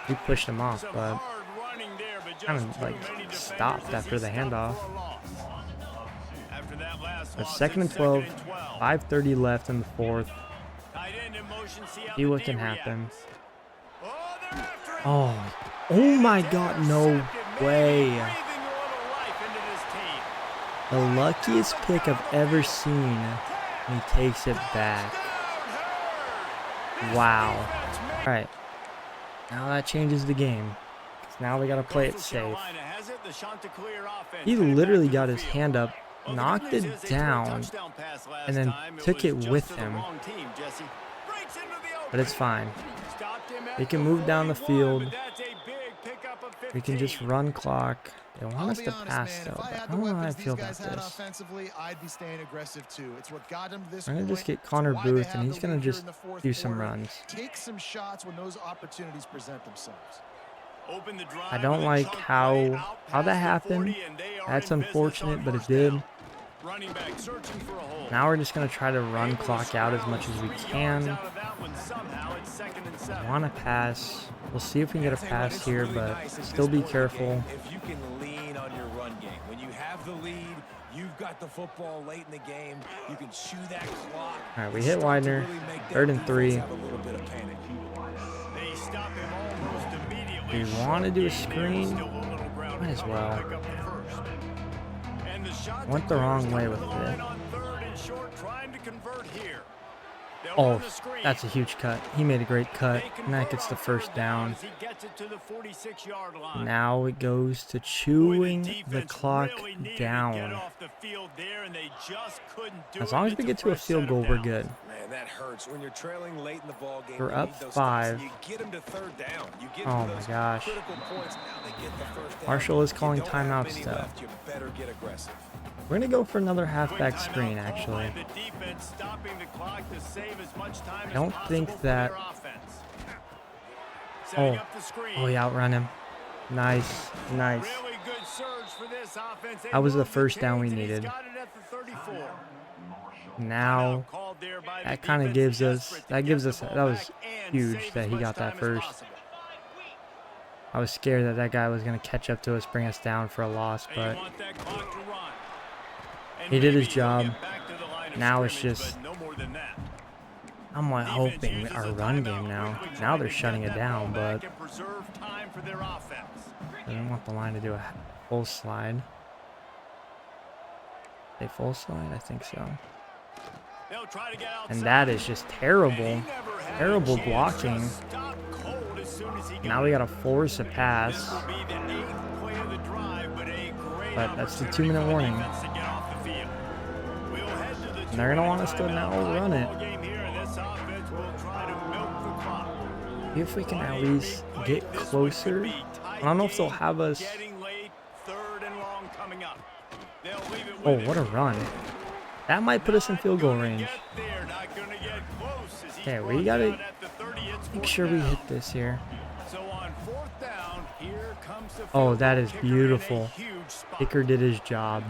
Speaker 1: we pushed him off,
Speaker 2: Some
Speaker 1: but
Speaker 2: hard running there, but
Speaker 1: kind
Speaker 2: just
Speaker 1: of
Speaker 2: too
Speaker 1: like
Speaker 2: many defenders
Speaker 1: stopped
Speaker 2: as
Speaker 1: after
Speaker 2: he
Speaker 1: the
Speaker 2: stopped
Speaker 1: handoff.
Speaker 2: for a loss. After that last
Speaker 1: But
Speaker 2: loss,
Speaker 1: second and
Speaker 2: it's
Speaker 1: 12,
Speaker 2: 12.
Speaker 1: 5:30 left in the fourth.
Speaker 2: Tight end in motion, see how
Speaker 1: See
Speaker 2: the
Speaker 1: what
Speaker 2: D
Speaker 1: can happen.
Speaker 2: reacts. Oh, they're after him.
Speaker 1: Oh my God, no
Speaker 2: Intercepted,
Speaker 1: way.
Speaker 2: maybe breathing a little life into this team.
Speaker 1: The luckiest pick I've ever seen, and he takes it back. Wow. All right, now that changes the game. 'Cause now we gotta play it safe. He literally got his hand up, knocked it down, and then took it with him. But it's fine. They can move down the field. We can just run clock. They want
Speaker 3: I'll
Speaker 1: us
Speaker 3: be
Speaker 1: to
Speaker 3: honest,
Speaker 1: pass
Speaker 3: man,
Speaker 1: though.
Speaker 3: if I
Speaker 1: But
Speaker 3: had
Speaker 1: I
Speaker 3: the
Speaker 1: don't know how I
Speaker 3: weapons
Speaker 1: feel
Speaker 3: these
Speaker 1: about
Speaker 3: guys had
Speaker 1: this.
Speaker 3: offensively, I'd be staying aggressive too. It's what got them to this
Speaker 1: I'm gonna
Speaker 3: point.
Speaker 1: just get
Speaker 3: It's
Speaker 1: Connor
Speaker 3: why they
Speaker 1: Booth,
Speaker 3: have
Speaker 1: and
Speaker 3: the
Speaker 1: he's gonna
Speaker 3: lead here
Speaker 1: just
Speaker 3: in the fourth
Speaker 1: do some
Speaker 3: quarter.
Speaker 1: runs.
Speaker 3: Take some shots when those opportunities present themselves.
Speaker 1: I don't like how that happened. That's unfortunate, but it did. Now we're just gonna try to run clock out as much as we can. Want to pass. We'll see if we can get a pass here, but still be careful.
Speaker 4: If you can lean on your run game. When you have the lead, you've got the football late in the game. You can chew that clock.
Speaker 1: All right, we hit Widener. 3rd and 3. Do we want to do a screen? Might as well. Went the wrong way with it. Oh, that's a huge cut. He made a great cut, and that gets the first down. Now it goes to chewing the clock down. As long as we get to a field goal, we're good.
Speaker 4: Man, that hurts when you're trailing late in the ball game.
Speaker 1: We're
Speaker 4: you
Speaker 1: up
Speaker 4: need those
Speaker 1: 5.
Speaker 4: stops. You get them to 3rd down. You get
Speaker 1: Oh
Speaker 4: to
Speaker 1: my
Speaker 4: those
Speaker 1: gosh.
Speaker 4: critical points. Now they get the first down.
Speaker 1: Marshall is
Speaker 4: You
Speaker 1: calling
Speaker 4: don't have
Speaker 1: timeout
Speaker 4: many
Speaker 1: still.
Speaker 4: left. You better get aggressive.
Speaker 1: We're going to go for another halfback screen, actually. I don't think that... Oh, we outrun him. Nice, nice. That was the first down we needed. Now, that kind of gives us... That was huge that he got that first. I was scared that guy was going to catch up to us, bring us down for a loss, but... He did his job. Now it's just... I'm like hoping our run game now. Now they're shutting it down, but... I don't want the line to do a full slide. A full slide? I think so. And that is just terrible. Terrible blocking. Now we gotta force a pass. But that's the 2-minute warning. And they're gonna want us to now run it. If we can at least get closer. I don't know if they'll have us. Oh, what a run. That might put us in field goal range. Okay, we gotta make sure we hit this here. Oh, that is beautiful. Baker did his job.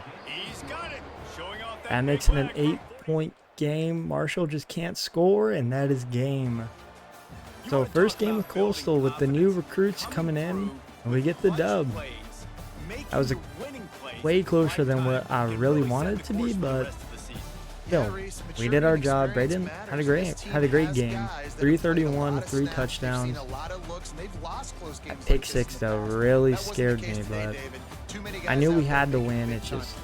Speaker 1: That makes it an 8-point game. Marshall just can't score, and that is game. So first game with Coastal with the new recruits coming in, and we get the dub. That was way closer than what I really wanted it to be, but still, we did our job. Braden had a great game. 331, 3 touchdowns. That pick 6 though really scared me, but I knew we had to win. It's just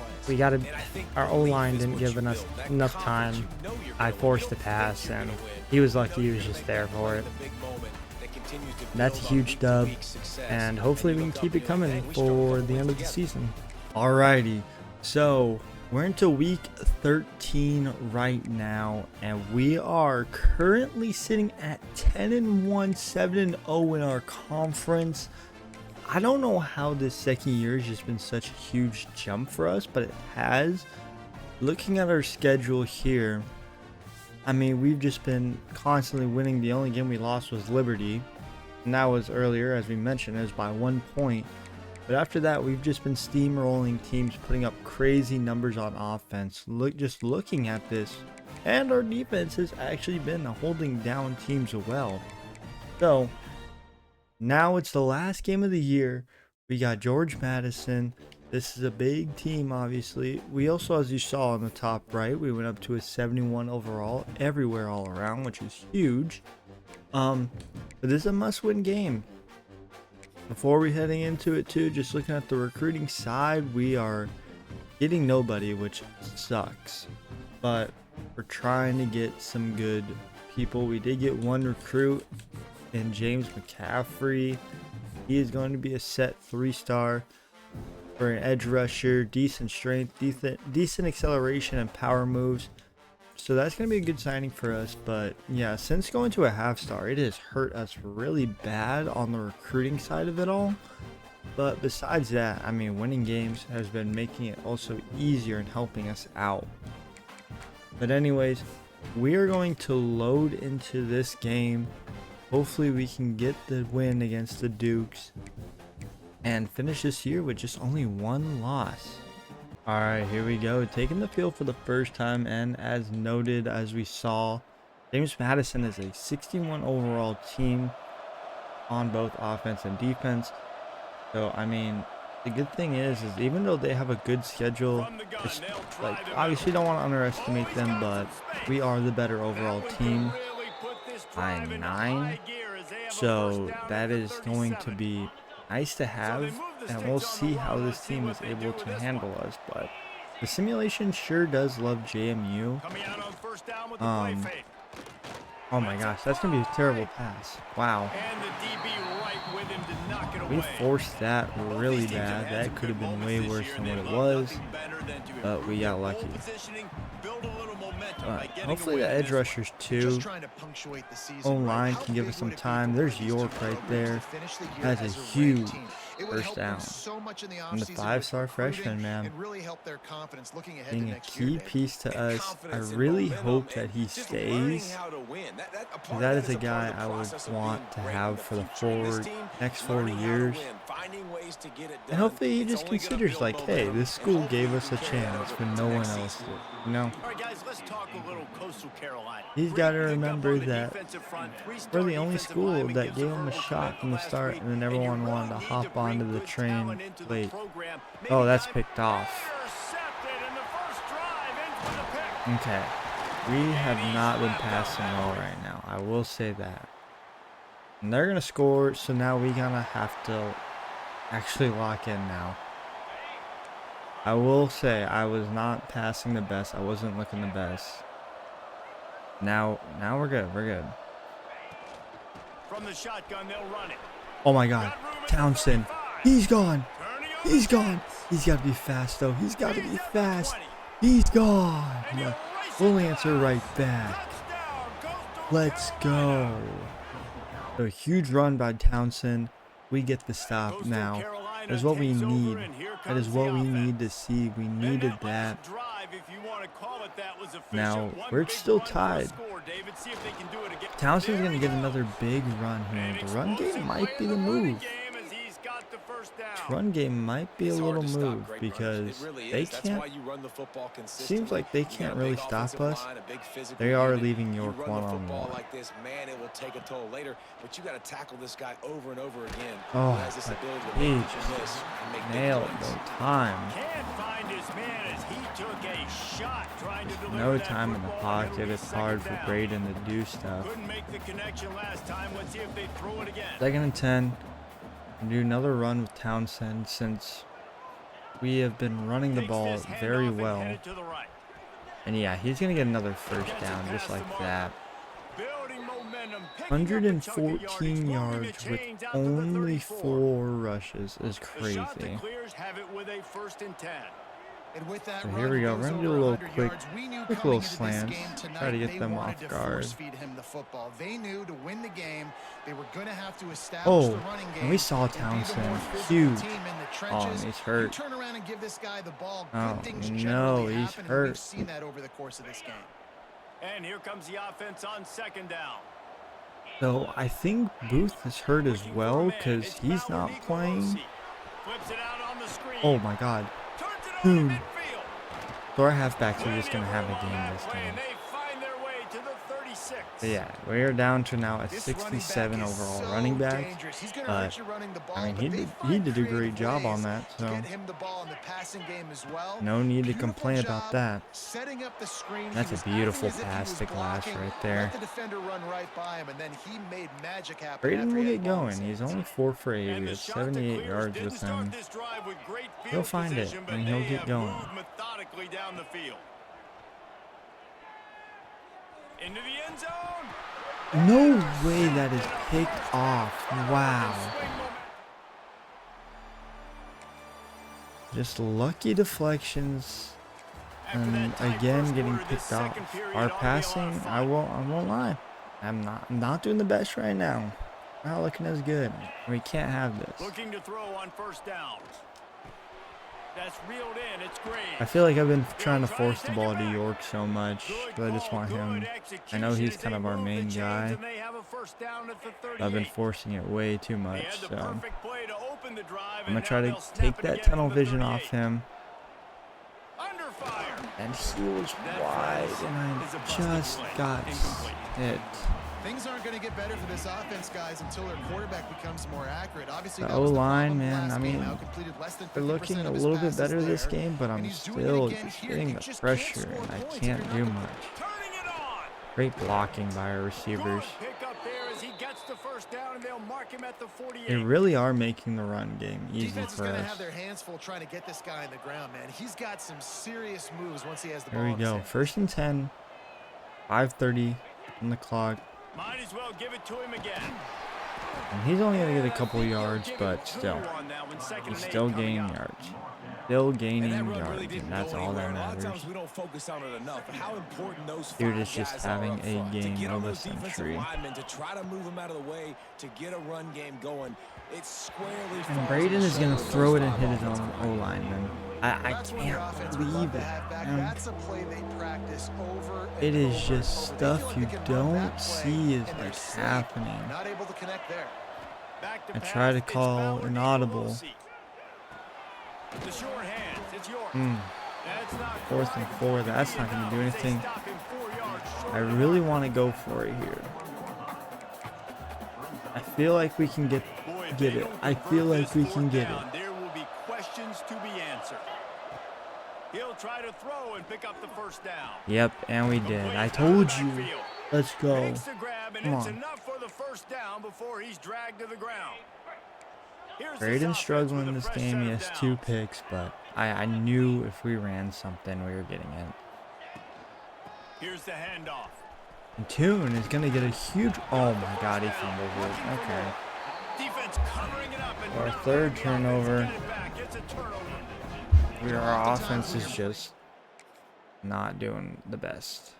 Speaker 1: our O-line didn't give us enough time. I forced the pass, and he was lucky he was just there for it. That's a huge dub, and hopefully we can keep it coming for the end of the season. Alrighty, so we're into week 13 right now, and we are currently sitting at 10-1, 7-0 in our conference. I don't know how this second year has just been such a huge jump for us, but it has. Looking at our schedule here, I mean, we've just been constantly winning. The only game we lost was Liberty, and that was earlier, as we mentioned, it was by 1 point. But after that, we've just been steamrolling teams, putting up crazy numbers on offense. Just looking at this, and our defense has actually been holding down teams well. So now it's the last game of the year. We got George Madison. This is a big team, obviously. We also, as you saw on the top right, we went up to a 71 overall everywhere all around, which is huge. But this is a must-win game. Before we heading into it too, just looking at the recruiting side, we are getting nobody, which sucks. But we're trying to get some good people. We did get one recruit in James McCaffrey. He is going to be a set 3-star for an edge rusher, decent strength, decent acceleration and power moves. So that's going to be a good signing for us. But yeah, since going to a half-star, it has hurt us really bad on the recruiting side of it all. But besides that, I mean, winning games has been making it also easier and helping us out. But anyways, we are going to load into this game. Hopefully we can get the win against the Dukes and finish this year with just only 1 loss. Alright, here we go. Taking the field for the first time, and as noted, as we saw, James Madison is a 61 overall team on both offense and defense. So, I mean, the good thing is even though they have a good schedule, it's like, obviously don't want to underestimate them, but we are the better overall team by 9. So, that is going to be nice to have, and we'll see how this team is able to handle us. But the simulation sure does love JMU. Oh my gosh, that's gonna be a terrible pass. Wow, we forced that really bad. That could have been way worse than what it was, but we got lucky. Hopefully the edge rushers too online can give us some time. There's York right there. That's a huge first down. And the 5-star freshman, man, being a key piece to us. I really hope that he stays. That is a guy I would want to have for the next 4 years. And hopefully he just considers like, hey, this school gave us a chance when no one else did, you know? He's got to remember that we're the only school that gave him a shot from the start, and then everyone wanted to hop onto the train late. Oh, that's picked off. Okay. We have not been passing well right now. I will say that. And they're going to score, so now we going to have to actually lock in now. I will say I was not passing the best. I wasn't looking the best. Now we're good. We're good.
Speaker 2: From the shotgun, they'll run it.
Speaker 1: Oh my God. Townsend. He's gone. He's gone. He's got to be fast, though. He's got to be fast. He's gone. We'll answer right back. Let's go. A huge run by Townsend. We get the stop now. That is what we need. That is what we need to see. We needed that. Now, we're still tied. Townsend's going to get another big run here. The run game might be the move. Run game might be a little move because they can't. Seems like they can't really stop us. They are leaving York one-on-one. Oh, he just nailed no time. No time in the pocket. It's hard for Braden to do stuff. 2nd and 10. Do another run with Townsend since we have been running the ball very well. And yeah, he's going to get another first down just like that.
Speaker 2: momentum, picking up a chunk of
Speaker 1: 114 yards with
Speaker 2: change out to the
Speaker 1: only
Speaker 2: 34.
Speaker 1: 4 rushes is
Speaker 2: The shot that
Speaker 1: crazy.
Speaker 2: clears have it with a 1st and 10.
Speaker 3: And with that
Speaker 1: So
Speaker 3: run,
Speaker 1: here we
Speaker 3: he
Speaker 1: go.
Speaker 3: goes
Speaker 1: We're gonna do a
Speaker 3: over
Speaker 1: little
Speaker 3: 100
Speaker 1: quick
Speaker 3: yards. We knew
Speaker 1: little
Speaker 3: coming into this
Speaker 1: slants.
Speaker 3: game tonight,
Speaker 1: Try to get
Speaker 3: they
Speaker 1: them
Speaker 3: wanted
Speaker 1: off
Speaker 3: to
Speaker 1: guard.
Speaker 3: force feed him the football. They knew to win the game, they were going to have to establish
Speaker 1: Oh,
Speaker 3: the running game.
Speaker 1: and we saw
Speaker 3: and be the more
Speaker 1: Townsend.
Speaker 3: physical
Speaker 1: Huge.
Speaker 3: team in the
Speaker 1: Oh,
Speaker 3: trenches.
Speaker 1: and he's
Speaker 3: You
Speaker 1: hurt.
Speaker 3: turn around and give this guy the ball.
Speaker 1: Oh,
Speaker 3: Good things
Speaker 1: no,
Speaker 3: generally
Speaker 1: he's
Speaker 3: happen, and
Speaker 1: hurt.
Speaker 3: we've seen that over the course of this game.
Speaker 2: And here comes the offense on 2nd down.
Speaker 1: So I think Booth is hurt as well because he's not playing.
Speaker 2: Flips it out on the screen.
Speaker 1: Oh my God.
Speaker 2: Turns it over to
Speaker 1: Boom.
Speaker 2: midfield.
Speaker 1: So our halfbacks are just gonna have a game this game.
Speaker 2: They find their way to the 36.
Speaker 1: But yeah, we are down to now a
Speaker 3: This running back
Speaker 1: 67
Speaker 3: is
Speaker 1: overall
Speaker 3: so
Speaker 1: running back.
Speaker 3: dangerous. He's gonna
Speaker 1: But
Speaker 3: hurt you running the ball,
Speaker 1: I mean,
Speaker 3: but
Speaker 1: he
Speaker 3: they
Speaker 1: did
Speaker 3: find
Speaker 1: a great
Speaker 3: creative
Speaker 1: job on
Speaker 3: ways
Speaker 1: that.
Speaker 3: to
Speaker 1: So
Speaker 3: get him the ball in the passing game as well.
Speaker 1: no need to
Speaker 3: Beautiful
Speaker 1: complain
Speaker 3: job
Speaker 1: about that.
Speaker 3: setting up the screen.
Speaker 1: That's
Speaker 3: He
Speaker 1: a
Speaker 3: was
Speaker 1: beautiful
Speaker 3: acting as if he
Speaker 1: pass
Speaker 3: was
Speaker 1: to Glass
Speaker 3: blocking,
Speaker 1: right there.
Speaker 3: Let the defender run right by him, and then he made magic happen.
Speaker 1: Braden
Speaker 3: after
Speaker 1: will
Speaker 3: he
Speaker 1: get
Speaker 3: had ball in
Speaker 1: going.
Speaker 3: his
Speaker 1: He's only 4 for 8.
Speaker 2: And
Speaker 1: He
Speaker 2: the
Speaker 1: has
Speaker 2: shot that
Speaker 1: 78
Speaker 2: clears
Speaker 1: yards
Speaker 2: didn't
Speaker 1: with
Speaker 2: start
Speaker 1: him.
Speaker 2: this drive with great
Speaker 1: He'll
Speaker 2: field
Speaker 1: find it,
Speaker 2: position, but
Speaker 1: and he'll
Speaker 2: they
Speaker 1: get
Speaker 2: have
Speaker 1: going.
Speaker 2: moved methodically down the field. Into the end zone.
Speaker 1: No way that is picked off. Wow.
Speaker 2: Swing moment.
Speaker 1: Just lucky deflections.
Speaker 2: After
Speaker 1: And
Speaker 2: that tight
Speaker 1: again,
Speaker 2: first
Speaker 1: getting
Speaker 2: quarter, this
Speaker 1: picked off.
Speaker 2: second period
Speaker 1: Our
Speaker 2: ought to be a lot of
Speaker 1: passing,
Speaker 2: fun.
Speaker 1: I won't lie. I'm not doing the best right now. Not looking as good. We can't have this.
Speaker 2: Looking to throw on 1st down. That's reeled in. It's great.
Speaker 1: I feel like I've been trying to force the ball to York so much,
Speaker 2: Good
Speaker 1: but I just
Speaker 2: call,
Speaker 1: want
Speaker 2: good
Speaker 1: him. I
Speaker 2: execution
Speaker 1: know he's
Speaker 2: as
Speaker 1: kind
Speaker 2: they
Speaker 1: of our
Speaker 2: move the
Speaker 1: main
Speaker 2: chains,
Speaker 1: guy.
Speaker 2: and they have a 1st down at the 38.
Speaker 1: I've been forcing it way too
Speaker 2: They
Speaker 1: much,
Speaker 2: had the
Speaker 1: so I'm
Speaker 2: perfect play to open the drive,
Speaker 1: gonna
Speaker 2: and
Speaker 1: try
Speaker 2: now
Speaker 1: to
Speaker 2: they'll snap
Speaker 1: take
Speaker 2: it
Speaker 1: that
Speaker 2: again
Speaker 1: tunnel
Speaker 2: from the
Speaker 1: vision off
Speaker 2: 38.
Speaker 1: him.
Speaker 2: Under fire.
Speaker 1: And he was
Speaker 2: That
Speaker 1: wide,
Speaker 2: pass
Speaker 1: and
Speaker 2: is a
Speaker 1: I
Speaker 2: busted
Speaker 1: just
Speaker 2: play.
Speaker 1: got
Speaker 2: Incomplete.
Speaker 1: hit.
Speaker 3: Things aren't going to get better for this offense, guys, until their quarterback becomes more accurate. Obviously,
Speaker 1: The
Speaker 3: that was the
Speaker 1: O-line,
Speaker 3: problem
Speaker 1: man,
Speaker 3: last
Speaker 1: I
Speaker 3: game.
Speaker 1: mean,
Speaker 3: Outcompleted less than
Speaker 1: they're
Speaker 3: 50%
Speaker 1: looking a
Speaker 3: of his
Speaker 1: little bit
Speaker 3: passes
Speaker 1: better this
Speaker 3: there,
Speaker 1: game, but
Speaker 3: and
Speaker 1: I'm
Speaker 3: he's doing it
Speaker 1: still
Speaker 3: again
Speaker 1: just
Speaker 3: here.
Speaker 1: getting
Speaker 3: You
Speaker 1: the
Speaker 3: just can't
Speaker 1: pressure,
Speaker 3: score
Speaker 1: and I
Speaker 3: points if
Speaker 1: can't
Speaker 3: you're
Speaker 1: do
Speaker 3: not
Speaker 1: much.
Speaker 2: Turning it on.
Speaker 1: Great blocking by our receivers.
Speaker 2: Good pick up there as he gets the 1st down, and they'll mark him at the 48.
Speaker 1: They really are making the run game easy
Speaker 3: Defense is
Speaker 1: for
Speaker 3: going to
Speaker 1: us.
Speaker 3: have their hands full trying to get this guy in the ground, man. He's got some serious moves once he has the ball.
Speaker 1: Here we
Speaker 3: in his
Speaker 1: go.
Speaker 3: hands.
Speaker 1: 1st and 10. 5:30 on the clock.
Speaker 2: Might as well give it to him again.
Speaker 1: And he's only going to get a couple yards, but still.
Speaker 2: On that one, 2nd
Speaker 1: He's
Speaker 2: and 8
Speaker 1: still
Speaker 2: coming
Speaker 1: gaining
Speaker 2: up.
Speaker 1: yards. Still gaining
Speaker 4: And that run
Speaker 1: yards,
Speaker 4: really didn't
Speaker 1: and that's
Speaker 4: go
Speaker 1: all that
Speaker 4: anywhere. A lot of
Speaker 1: matters.
Speaker 4: times we don't focus on it enough. How important those
Speaker 1: Dude
Speaker 4: five
Speaker 1: is just
Speaker 4: guys are
Speaker 1: having
Speaker 4: up
Speaker 1: a
Speaker 4: front. To
Speaker 1: game
Speaker 4: get on
Speaker 1: of a
Speaker 4: those defensive
Speaker 1: century.
Speaker 4: linemen, to try to move them out of the way, to get a run game going. It's squarely
Speaker 1: And
Speaker 4: falls on
Speaker 1: Braden
Speaker 4: the
Speaker 1: is going to
Speaker 4: shoulders of
Speaker 1: throw
Speaker 4: those
Speaker 1: it and
Speaker 4: five
Speaker 1: hit his
Speaker 4: offensive
Speaker 1: own
Speaker 4: linemen.
Speaker 1: O-lineman. I
Speaker 3: That's when your offense
Speaker 1: can't
Speaker 3: would love
Speaker 1: believe
Speaker 3: to
Speaker 1: it.
Speaker 3: have back.
Speaker 1: man.
Speaker 3: That's a play they practice over and
Speaker 1: It is
Speaker 3: over
Speaker 1: just
Speaker 3: and over. They feel
Speaker 1: stuff
Speaker 3: like
Speaker 1: you
Speaker 3: they can run that
Speaker 1: don't
Speaker 3: play,
Speaker 1: see is
Speaker 3: and they're
Speaker 1: like
Speaker 3: safe.
Speaker 1: happening.
Speaker 3: Not able to connect there.
Speaker 2: Back to
Speaker 1: I
Speaker 2: pass,
Speaker 1: try to
Speaker 2: it's
Speaker 1: call
Speaker 2: Ballard,
Speaker 1: an
Speaker 2: Eagle,
Speaker 1: audible.
Speaker 2: Wilsey. The short hands, it's York. That's not
Speaker 1: 4th and 4. That's not going to do anything.
Speaker 2: Stop him 4 yards short
Speaker 1: I
Speaker 2: of the
Speaker 1: really
Speaker 2: line.
Speaker 1: want to go for it here. I feel like we can get
Speaker 2: Boy, if
Speaker 1: it.
Speaker 2: they don't
Speaker 1: I feel
Speaker 2: convert
Speaker 1: like
Speaker 2: this
Speaker 1: we can
Speaker 2: 4th
Speaker 1: get
Speaker 2: down,
Speaker 1: it.
Speaker 2: There will be questions to be answered. He'll try to throw and pick up the 1st down.
Speaker 1: Yep, and we did.
Speaker 2: Complete
Speaker 1: I
Speaker 2: out of
Speaker 1: told
Speaker 2: the
Speaker 1: you.
Speaker 2: backfield.
Speaker 1: Let's go.
Speaker 2: Makes the grab, and
Speaker 1: Come
Speaker 2: it's
Speaker 1: on.
Speaker 2: enough for the 1st down before he's dragged to the ground. Here's this
Speaker 1: Braden's
Speaker 2: offense
Speaker 1: struggling
Speaker 2: with
Speaker 1: in
Speaker 2: a
Speaker 1: this
Speaker 2: fresh
Speaker 1: game.
Speaker 2: set
Speaker 1: He
Speaker 2: of
Speaker 1: has 2
Speaker 2: downs.
Speaker 1: picks, but I knew if we ran something, we were getting it.
Speaker 2: Here's the handoff.
Speaker 1: And Toon is going to get a huge... Oh, my God, he fumbled it. Okay.
Speaker 2: Defense covering it up, and
Speaker 1: Our
Speaker 2: not
Speaker 1: 3rd
Speaker 2: letting the
Speaker 1: turnover.
Speaker 2: offense get it back. It's a turnover.
Speaker 1: Our offense is just not doing the best.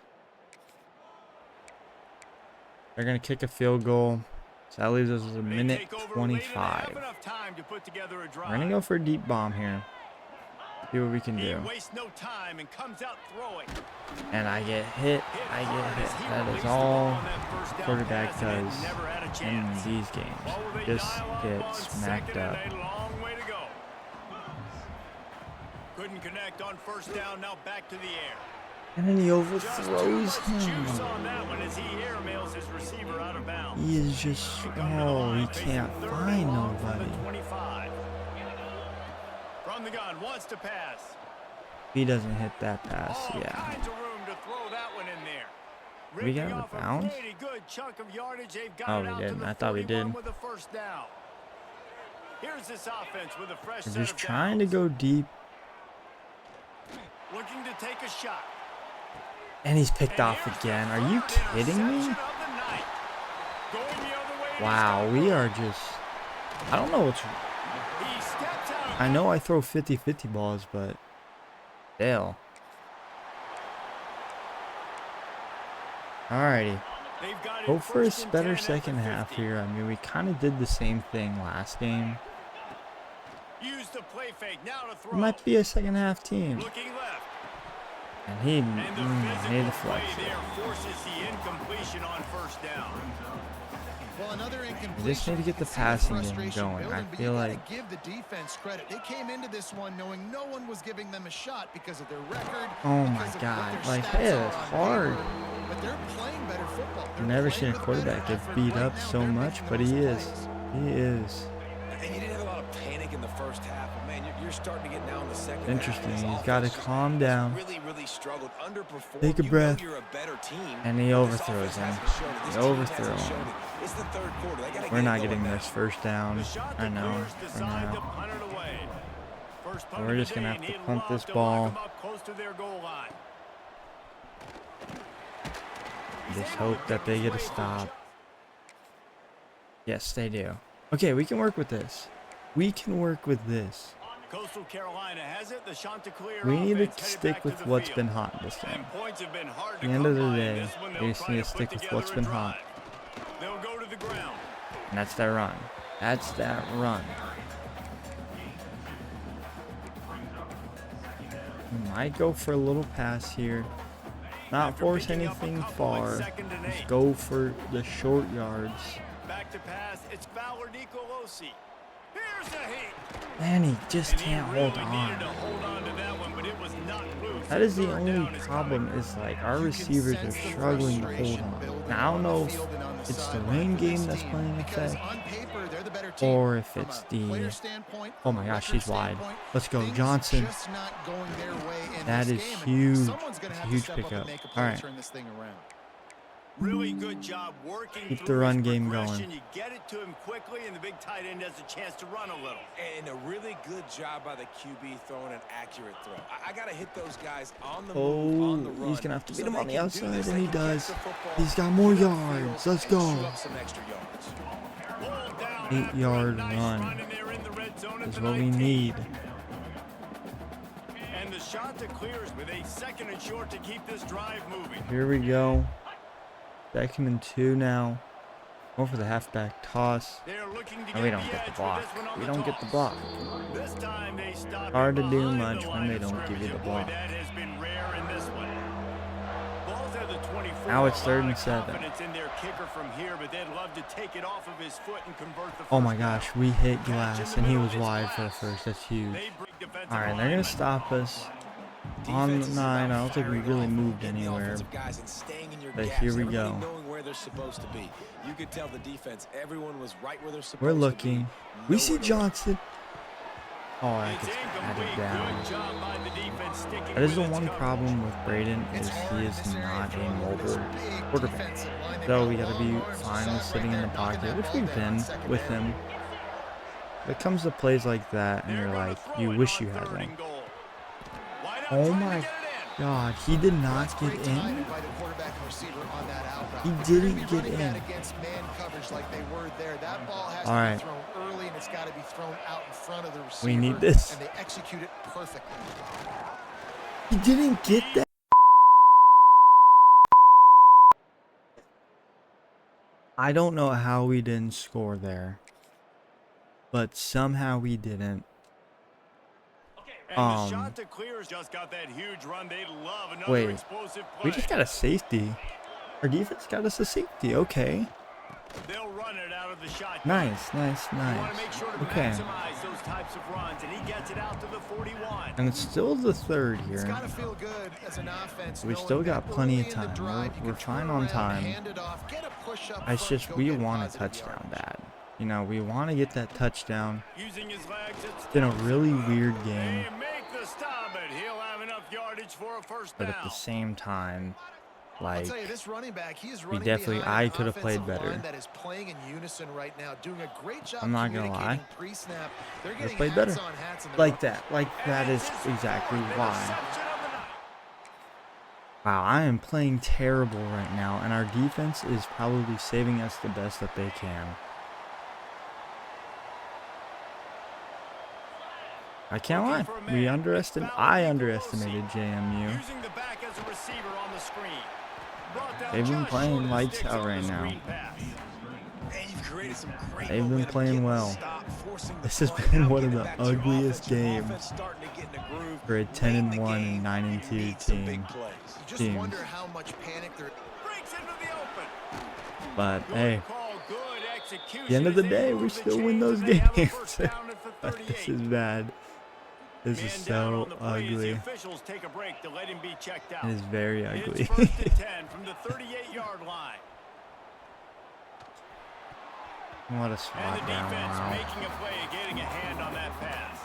Speaker 1: They're going to kick a field goal. So that leaves us with a
Speaker 2: They
Speaker 1: minute
Speaker 2: take over late and they have
Speaker 1: 25.
Speaker 2: enough time to put together a drive.
Speaker 1: We're going to go for a deep bomb here. See what we can
Speaker 2: He
Speaker 1: do.
Speaker 2: wastes no time and comes out throwing.
Speaker 1: And I get hit. I get hit. That is all quarterback does in these games. Just get smacked up.
Speaker 2: Couldn't connect on 1st down. Now back to the air.
Speaker 1: And then he
Speaker 2: Just
Speaker 1: overthrows
Speaker 2: too much juice
Speaker 1: him.
Speaker 2: on that one as he airmails his receiver out of bounds.
Speaker 1: He is just... Oh, he can't find nobody.
Speaker 2: 25. From the gun, wants to pass.
Speaker 1: He doesn't hit that pass.
Speaker 2: All
Speaker 1: Yeah.
Speaker 2: kinds of room to throw that one in there.
Speaker 1: We got
Speaker 2: Ripping
Speaker 1: out of
Speaker 2: off a
Speaker 1: bounds?
Speaker 2: pretty good chunk of yardage. They've got
Speaker 1: Oh,
Speaker 2: it
Speaker 1: we
Speaker 2: out to
Speaker 1: didn't.
Speaker 2: the
Speaker 1: I thought we
Speaker 2: 41
Speaker 1: did.
Speaker 2: with a 1st down. Here's this offense with a fresh
Speaker 1: We're
Speaker 2: set
Speaker 1: just
Speaker 2: of
Speaker 1: trying to
Speaker 2: downs.
Speaker 1: go deep.
Speaker 2: Looking to take a shot.
Speaker 1: And he's picked
Speaker 2: And
Speaker 1: off
Speaker 2: here's the
Speaker 1: again. Are you
Speaker 2: third
Speaker 1: kidding me?
Speaker 2: interception of the night. Going the other way.
Speaker 1: Wow, we are just... I don't know what's...
Speaker 2: He steps out.
Speaker 1: I know I throw 50-50 balls, but... Still. Alrighty.
Speaker 2: They've got it
Speaker 1: Hope for a
Speaker 2: first and
Speaker 1: better
Speaker 2: 10 at the
Speaker 1: second half
Speaker 2: 50.
Speaker 1: here. I mean, we kind of did the same thing last game.
Speaker 2: Use the play fake now to throw.
Speaker 1: It might be a second half team.
Speaker 2: Looking left.
Speaker 1: And he
Speaker 2: And the
Speaker 1: made
Speaker 2: physical
Speaker 1: the
Speaker 2: play
Speaker 1: flex.
Speaker 2: there forces the incompletion on first down.
Speaker 3: Well, another incompletion.
Speaker 1: We just need to get the
Speaker 3: You can see
Speaker 1: passing game
Speaker 3: frustration
Speaker 1: going. I
Speaker 3: building, but
Speaker 1: feel
Speaker 3: you gotta
Speaker 1: like...
Speaker 3: give the defense credit. They came into this one knowing no one was giving them a shot because of their record.
Speaker 1: Oh my
Speaker 3: because of what
Speaker 1: God.
Speaker 3: their
Speaker 1: Like,
Speaker 3: stats
Speaker 1: it
Speaker 3: are
Speaker 1: is
Speaker 3: on
Speaker 1: hard.
Speaker 3: paper, but they're playing better football. They're
Speaker 1: I've never
Speaker 3: playing
Speaker 1: seen a
Speaker 3: with
Speaker 1: quarterback
Speaker 3: better
Speaker 1: get
Speaker 3: effort.
Speaker 1: beat
Speaker 3: Right
Speaker 1: up
Speaker 3: now,
Speaker 1: so
Speaker 3: they're
Speaker 1: much,
Speaker 3: making
Speaker 1: but
Speaker 3: the
Speaker 1: he
Speaker 3: most
Speaker 1: is.
Speaker 3: plays.
Speaker 1: He is.
Speaker 4: And you didn't have a lot of panic in the first half, but man, you're starting to get now in the second
Speaker 1: Interesting.
Speaker 4: half.
Speaker 1: He's got to calm down.
Speaker 4: Really struggled, underperformed.
Speaker 1: Take a
Speaker 4: You know
Speaker 1: breath.
Speaker 4: you're a better team,
Speaker 1: And he
Speaker 4: but this
Speaker 1: overthrows
Speaker 4: offense
Speaker 1: him.
Speaker 4: hasn't shown it. This
Speaker 1: He
Speaker 4: team
Speaker 1: overthrew
Speaker 4: hasn't
Speaker 1: him.
Speaker 4: shown it. It's the third quarter. They gotta
Speaker 1: We're
Speaker 4: get
Speaker 1: not
Speaker 4: it
Speaker 1: getting
Speaker 4: going
Speaker 1: this
Speaker 4: now.
Speaker 1: first down.
Speaker 2: The shot
Speaker 1: I know.
Speaker 2: declares
Speaker 1: For
Speaker 2: decide to
Speaker 1: now.
Speaker 2: punt it away. First punt
Speaker 1: We're
Speaker 2: of the
Speaker 1: just gonna
Speaker 2: day,
Speaker 1: have to
Speaker 2: and he'd
Speaker 1: punt
Speaker 2: love
Speaker 1: this
Speaker 2: to
Speaker 1: ball.
Speaker 2: lock 'em up close to their goal line.
Speaker 1: Just hope that they get a stop. Yes, they do. Okay, we can work with this. We can work with this.
Speaker 2: Coastal Carolina has it. The Chanticleer
Speaker 1: We need to
Speaker 2: offense headed
Speaker 1: stick
Speaker 2: back
Speaker 1: with
Speaker 2: to the
Speaker 1: what's
Speaker 2: field.
Speaker 1: been hot this game.
Speaker 2: And points have been hard
Speaker 1: At
Speaker 2: to
Speaker 1: the end
Speaker 2: come
Speaker 1: of the
Speaker 2: by in
Speaker 1: day,
Speaker 2: this one.
Speaker 1: we
Speaker 2: They'll
Speaker 1: just
Speaker 2: try
Speaker 1: need
Speaker 2: to
Speaker 1: to
Speaker 2: put
Speaker 1: stick with
Speaker 2: together
Speaker 1: what's
Speaker 2: a
Speaker 1: been
Speaker 2: drive.
Speaker 1: hot.
Speaker 2: They'll go to the ground.
Speaker 1: And that's that run. That's that run. We might go for a little pass here. Not
Speaker 2: After
Speaker 1: force
Speaker 2: picking up a
Speaker 1: anything
Speaker 2: couple on
Speaker 1: far.
Speaker 2: second and
Speaker 1: Just
Speaker 2: 8.
Speaker 1: go for the short yards.
Speaker 2: Back to pass. It's Fowler Nicolosi. Here's a hit.
Speaker 1: Man, he just
Speaker 2: And he
Speaker 1: can't
Speaker 2: really
Speaker 1: hold
Speaker 2: needed to
Speaker 1: on.
Speaker 2: hold on to that one, but it was not loose.
Speaker 1: That is the
Speaker 2: Third
Speaker 1: only
Speaker 2: down is
Speaker 1: problem
Speaker 2: coming.
Speaker 1: is like our
Speaker 3: You can
Speaker 1: receivers are
Speaker 3: sense the
Speaker 1: struggling to hold
Speaker 3: frustration
Speaker 1: on.
Speaker 3: building
Speaker 1: Now I don't
Speaker 3: on
Speaker 1: know
Speaker 3: the
Speaker 1: if
Speaker 3: field and on the
Speaker 1: it's the
Speaker 3: sideline
Speaker 1: rain
Speaker 3: for this
Speaker 1: game that's
Speaker 3: team,
Speaker 1: playing
Speaker 3: because
Speaker 1: effect,
Speaker 3: on paper they're the better team.
Speaker 1: or if
Speaker 3: From
Speaker 1: it's
Speaker 3: a player
Speaker 1: the...
Speaker 3: standpoint,
Speaker 1: Oh
Speaker 3: from
Speaker 1: my
Speaker 3: a
Speaker 1: gosh,
Speaker 3: record
Speaker 1: he's wide.
Speaker 3: standpoint,
Speaker 1: Let's go,
Speaker 3: things
Speaker 1: Johnson.
Speaker 3: just not going their way in
Speaker 1: That
Speaker 3: this
Speaker 1: is
Speaker 3: game, and
Speaker 1: huge.
Speaker 3: someone's gonna
Speaker 1: It's a
Speaker 3: have
Speaker 1: huge
Speaker 3: to step up
Speaker 1: pickup.
Speaker 3: and make a play
Speaker 1: All
Speaker 3: to
Speaker 1: right.
Speaker 3: turn this thing around.
Speaker 2: Really good job working
Speaker 1: Keep the
Speaker 2: through
Speaker 1: run
Speaker 2: his
Speaker 1: game
Speaker 2: progression.
Speaker 1: going.
Speaker 2: You get it to him quickly, and the big tight end has a chance to run a little.
Speaker 4: And a really good job by the QB throwing an accurate throw. I got to hit those guys on the move,
Speaker 1: Oh,
Speaker 4: on the run.
Speaker 1: he's going to have to beat
Speaker 4: so
Speaker 1: him
Speaker 4: they
Speaker 1: on the
Speaker 4: can do
Speaker 1: outside,
Speaker 4: this,
Speaker 1: and
Speaker 4: they
Speaker 1: he
Speaker 4: can catch
Speaker 1: does.
Speaker 4: the football,
Speaker 1: He's got more
Speaker 4: get
Speaker 1: yards.
Speaker 4: upfield,
Speaker 1: Let's
Speaker 4: and
Speaker 1: go.
Speaker 4: chew up some extra yards.
Speaker 2: Pulled down
Speaker 1: 8-yard
Speaker 2: after a nice
Speaker 1: run
Speaker 2: and they're in the red zone at
Speaker 1: is
Speaker 2: the
Speaker 1: what we
Speaker 2: 19.
Speaker 1: need.
Speaker 2: And the shot to clears with a second and short to keep this drive moving.
Speaker 1: Here we go. 2nd and 2 now. Going for the halfback toss.
Speaker 2: They're looking to
Speaker 1: And we
Speaker 2: get
Speaker 1: don't
Speaker 2: the
Speaker 1: get
Speaker 2: edge
Speaker 1: the
Speaker 2: with
Speaker 1: block.
Speaker 2: this one on
Speaker 1: We
Speaker 2: the
Speaker 1: don't get the
Speaker 2: toss.
Speaker 1: block.
Speaker 2: This time they stop
Speaker 1: Hard
Speaker 2: it
Speaker 1: to do
Speaker 2: behind
Speaker 1: much
Speaker 2: the
Speaker 1: when
Speaker 2: line
Speaker 1: they
Speaker 2: of
Speaker 1: don't give you
Speaker 2: scrimmage,
Speaker 1: the
Speaker 2: and boy,
Speaker 1: block.
Speaker 2: that has been rare in this one. Ball's at the 24.
Speaker 1: Now it's
Speaker 2: A
Speaker 1: 3rd
Speaker 2: lot
Speaker 1: and
Speaker 2: of
Speaker 1: 7.
Speaker 2: confidence in their kicker from here, but they'd love to take it off of his foot and convert the
Speaker 1: Oh
Speaker 2: first
Speaker 1: my
Speaker 2: down.
Speaker 1: gosh, we hit
Speaker 2: Catch in
Speaker 1: glass,
Speaker 2: the
Speaker 1: and he
Speaker 2: middle,
Speaker 1: was
Speaker 2: it's
Speaker 1: wide for the
Speaker 2: Glass.
Speaker 1: first. That's huge.
Speaker 2: They bring defensive
Speaker 1: All right, they're
Speaker 2: linemen.
Speaker 1: going to stop us. On the
Speaker 4: Defense is
Speaker 1: 9,
Speaker 4: about
Speaker 1: I don't think we
Speaker 4: firing
Speaker 1: really
Speaker 4: off,
Speaker 1: moved
Speaker 4: getting the
Speaker 1: anywhere.
Speaker 4: offensive guys and staying in your
Speaker 1: But
Speaker 4: gaps.
Speaker 1: here we
Speaker 4: Everybody
Speaker 1: go.
Speaker 4: knowing where they're supposed to be. You could tell the defense, everyone was right where they're supposed
Speaker 1: We're
Speaker 4: to be.
Speaker 1: looking. We see
Speaker 4: Nowhere to run.
Speaker 1: Johnson. Oh, I
Speaker 2: It's
Speaker 1: just had
Speaker 2: incomplete.
Speaker 1: it down.
Speaker 2: Good job by the defense sticking
Speaker 1: That is the
Speaker 2: with its
Speaker 1: one
Speaker 2: coverage.
Speaker 1: problem with Braden is
Speaker 3: It's
Speaker 1: he
Speaker 3: hard in
Speaker 1: is
Speaker 3: this area
Speaker 1: not a
Speaker 3: throwing over this
Speaker 1: mobile
Speaker 3: big
Speaker 1: quarterback.
Speaker 3: defensive line. They've
Speaker 1: So
Speaker 3: got
Speaker 1: we got to be
Speaker 3: long arms. You
Speaker 1: fine
Speaker 3: saw
Speaker 1: with
Speaker 3: it
Speaker 1: sitting
Speaker 3: right
Speaker 1: in the
Speaker 3: there, knocking
Speaker 1: pocket,
Speaker 3: that
Speaker 1: which
Speaker 3: ball
Speaker 1: we've
Speaker 3: down
Speaker 1: been
Speaker 3: secondary.
Speaker 1: with him. It comes to plays like that, and
Speaker 2: They're
Speaker 1: you're
Speaker 2: gonna
Speaker 1: like,
Speaker 2: throw
Speaker 1: you
Speaker 2: it
Speaker 1: wish
Speaker 2: on
Speaker 1: you had
Speaker 2: 3rd
Speaker 1: one.
Speaker 2: and goal. Wide out
Speaker 1: Oh
Speaker 2: trying to
Speaker 1: my
Speaker 2: get it in.
Speaker 1: God, he did not
Speaker 3: That's
Speaker 1: get
Speaker 3: great timing
Speaker 1: in.
Speaker 3: by the quarterback and receiver on that out route.
Speaker 1: He
Speaker 3: If you're gonna
Speaker 1: didn't
Speaker 3: be
Speaker 1: get
Speaker 3: running that
Speaker 1: in.
Speaker 3: against man coverage like they were there, that ball has
Speaker 1: All
Speaker 3: to
Speaker 1: right.
Speaker 3: be thrown early, and it's got to be thrown out in front of the receiver.
Speaker 1: We need this.
Speaker 3: And they execute it perfectly.
Speaker 1: He didn't get that. I don't know how we didn't score there, but somehow we didn't.
Speaker 2: And the shot to clears just got that huge run. They love another
Speaker 1: Wait,
Speaker 2: explosive play.
Speaker 1: we just got a safety. Our defense got us a safety. Okay.
Speaker 2: They'll run it out of the shotgun.
Speaker 1: Nice, nice,
Speaker 2: You want
Speaker 1: nice.
Speaker 2: to make sure to
Speaker 1: Okay.
Speaker 2: maximize those types of runs, and he gets it out to the 41.
Speaker 1: And it's still the 3rd
Speaker 3: It's
Speaker 1: here.
Speaker 3: got to feel good as an offense.
Speaker 1: We
Speaker 3: knowing
Speaker 1: still
Speaker 3: that
Speaker 1: got plenty of
Speaker 3: early in the
Speaker 1: time.
Speaker 3: drive, you
Speaker 1: We're
Speaker 3: can
Speaker 1: fine
Speaker 3: turn
Speaker 1: on
Speaker 3: around,
Speaker 1: time.
Speaker 3: hand it off, get a push up
Speaker 1: It's
Speaker 3: front,
Speaker 1: just
Speaker 3: go
Speaker 1: we
Speaker 3: get
Speaker 1: want a
Speaker 3: positive
Speaker 1: touchdown
Speaker 3: yardage.
Speaker 1: bad. You know, we want to get that touchdown.
Speaker 2: Using his legs, it's
Speaker 1: Been a really weird
Speaker 2: They
Speaker 1: game,
Speaker 2: make the stop, but he'll have enough yardage for a first
Speaker 1: but
Speaker 2: down.
Speaker 1: at the same time,
Speaker 3: I'll
Speaker 1: like,
Speaker 3: tell you, this running back, he is running
Speaker 1: definitely-
Speaker 3: behind
Speaker 1: I
Speaker 3: an
Speaker 1: could have played
Speaker 3: offensive line
Speaker 1: better.
Speaker 3: That is playing in unison right now, doing a great job.
Speaker 1: I'm not gonna lie.
Speaker 3: communicating pre-snap. They're
Speaker 1: could have
Speaker 3: getting
Speaker 1: played
Speaker 3: hats
Speaker 1: better.
Speaker 3: on hats in the
Speaker 1: like
Speaker 3: run.
Speaker 1: that. Like that is exactly why. Wow, I am playing terrible right now, and our defense is probably saving us the best that they can. I can't lie. I underestimated JMU.
Speaker 2: Using the back as a receiver on the screen. Brought down
Speaker 1: They've been
Speaker 2: just
Speaker 1: playing
Speaker 2: short of the
Speaker 1: lights
Speaker 2: sticks
Speaker 1: out
Speaker 2: on
Speaker 1: right
Speaker 2: the
Speaker 1: now.
Speaker 2: screen pass.
Speaker 4: And you've created some great
Speaker 1: They've been
Speaker 4: momentum,
Speaker 1: playing
Speaker 4: getting the
Speaker 1: well.
Speaker 4: stop, forcing the
Speaker 1: This has
Speaker 4: punt,
Speaker 1: been
Speaker 4: now
Speaker 1: one of
Speaker 4: getting
Speaker 1: the
Speaker 4: it back to your
Speaker 1: ugliest
Speaker 4: offense. Your
Speaker 1: games
Speaker 4: offense starting to get in a groove.
Speaker 1: for a
Speaker 4: Late
Speaker 1: 10-1
Speaker 4: in the
Speaker 1: and
Speaker 4: game,
Speaker 1: 9-2
Speaker 4: you need some big
Speaker 1: team.
Speaker 4: plays.
Speaker 3: You just
Speaker 1: Teams.
Speaker 3: wonder how much panic there.
Speaker 2: Breaks into the open.
Speaker 1: But
Speaker 2: Good
Speaker 1: hey,
Speaker 2: call, good execution
Speaker 1: at the end of the
Speaker 2: as they
Speaker 1: day,
Speaker 2: move
Speaker 1: we
Speaker 2: the
Speaker 1: still win
Speaker 2: chains,
Speaker 1: those
Speaker 2: and they have a
Speaker 1: games.
Speaker 2: first down at the
Speaker 1: But this
Speaker 2: 38.
Speaker 1: is bad. This is
Speaker 2: Man down
Speaker 1: so
Speaker 2: on the play as the
Speaker 1: ugly.
Speaker 2: officials take a break to let him be checked out.
Speaker 1: It is very ugly.
Speaker 2: It's first and 10 from the 38-yard line.
Speaker 1: What a
Speaker 2: And
Speaker 1: spot
Speaker 2: the
Speaker 1: down.
Speaker 2: defense
Speaker 1: Wow.
Speaker 2: making a play, getting a hand on that pass.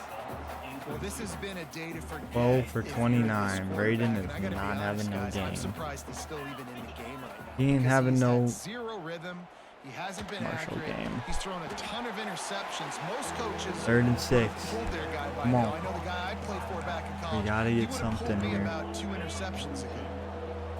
Speaker 3: Well, this has been a day to forget.
Speaker 1: 12 for
Speaker 3: if you're
Speaker 1: 29.
Speaker 3: this
Speaker 1: Braden
Speaker 3: quarterback,
Speaker 1: is
Speaker 3: and I gotta be
Speaker 1: not
Speaker 3: honest,
Speaker 1: having no
Speaker 3: guys, I'm
Speaker 1: game.
Speaker 3: surprised he's still even in the game right now.
Speaker 1: He ain't
Speaker 3: because
Speaker 1: having
Speaker 3: he's
Speaker 1: no
Speaker 3: had zero rhythm. He hasn't been
Speaker 1: commercial
Speaker 3: accurate.
Speaker 1: game.
Speaker 3: He's thrown a ton of interceptions. Most coaches
Speaker 1: 3rd and 6.
Speaker 3: pulled their guy by
Speaker 1: Come
Speaker 3: now.
Speaker 1: on.
Speaker 3: I know the guy I played for back in college.
Speaker 1: gotta
Speaker 3: he
Speaker 1: get
Speaker 3: would've
Speaker 1: something
Speaker 3: pulled me
Speaker 1: here.
Speaker 3: about 2 interceptions ago.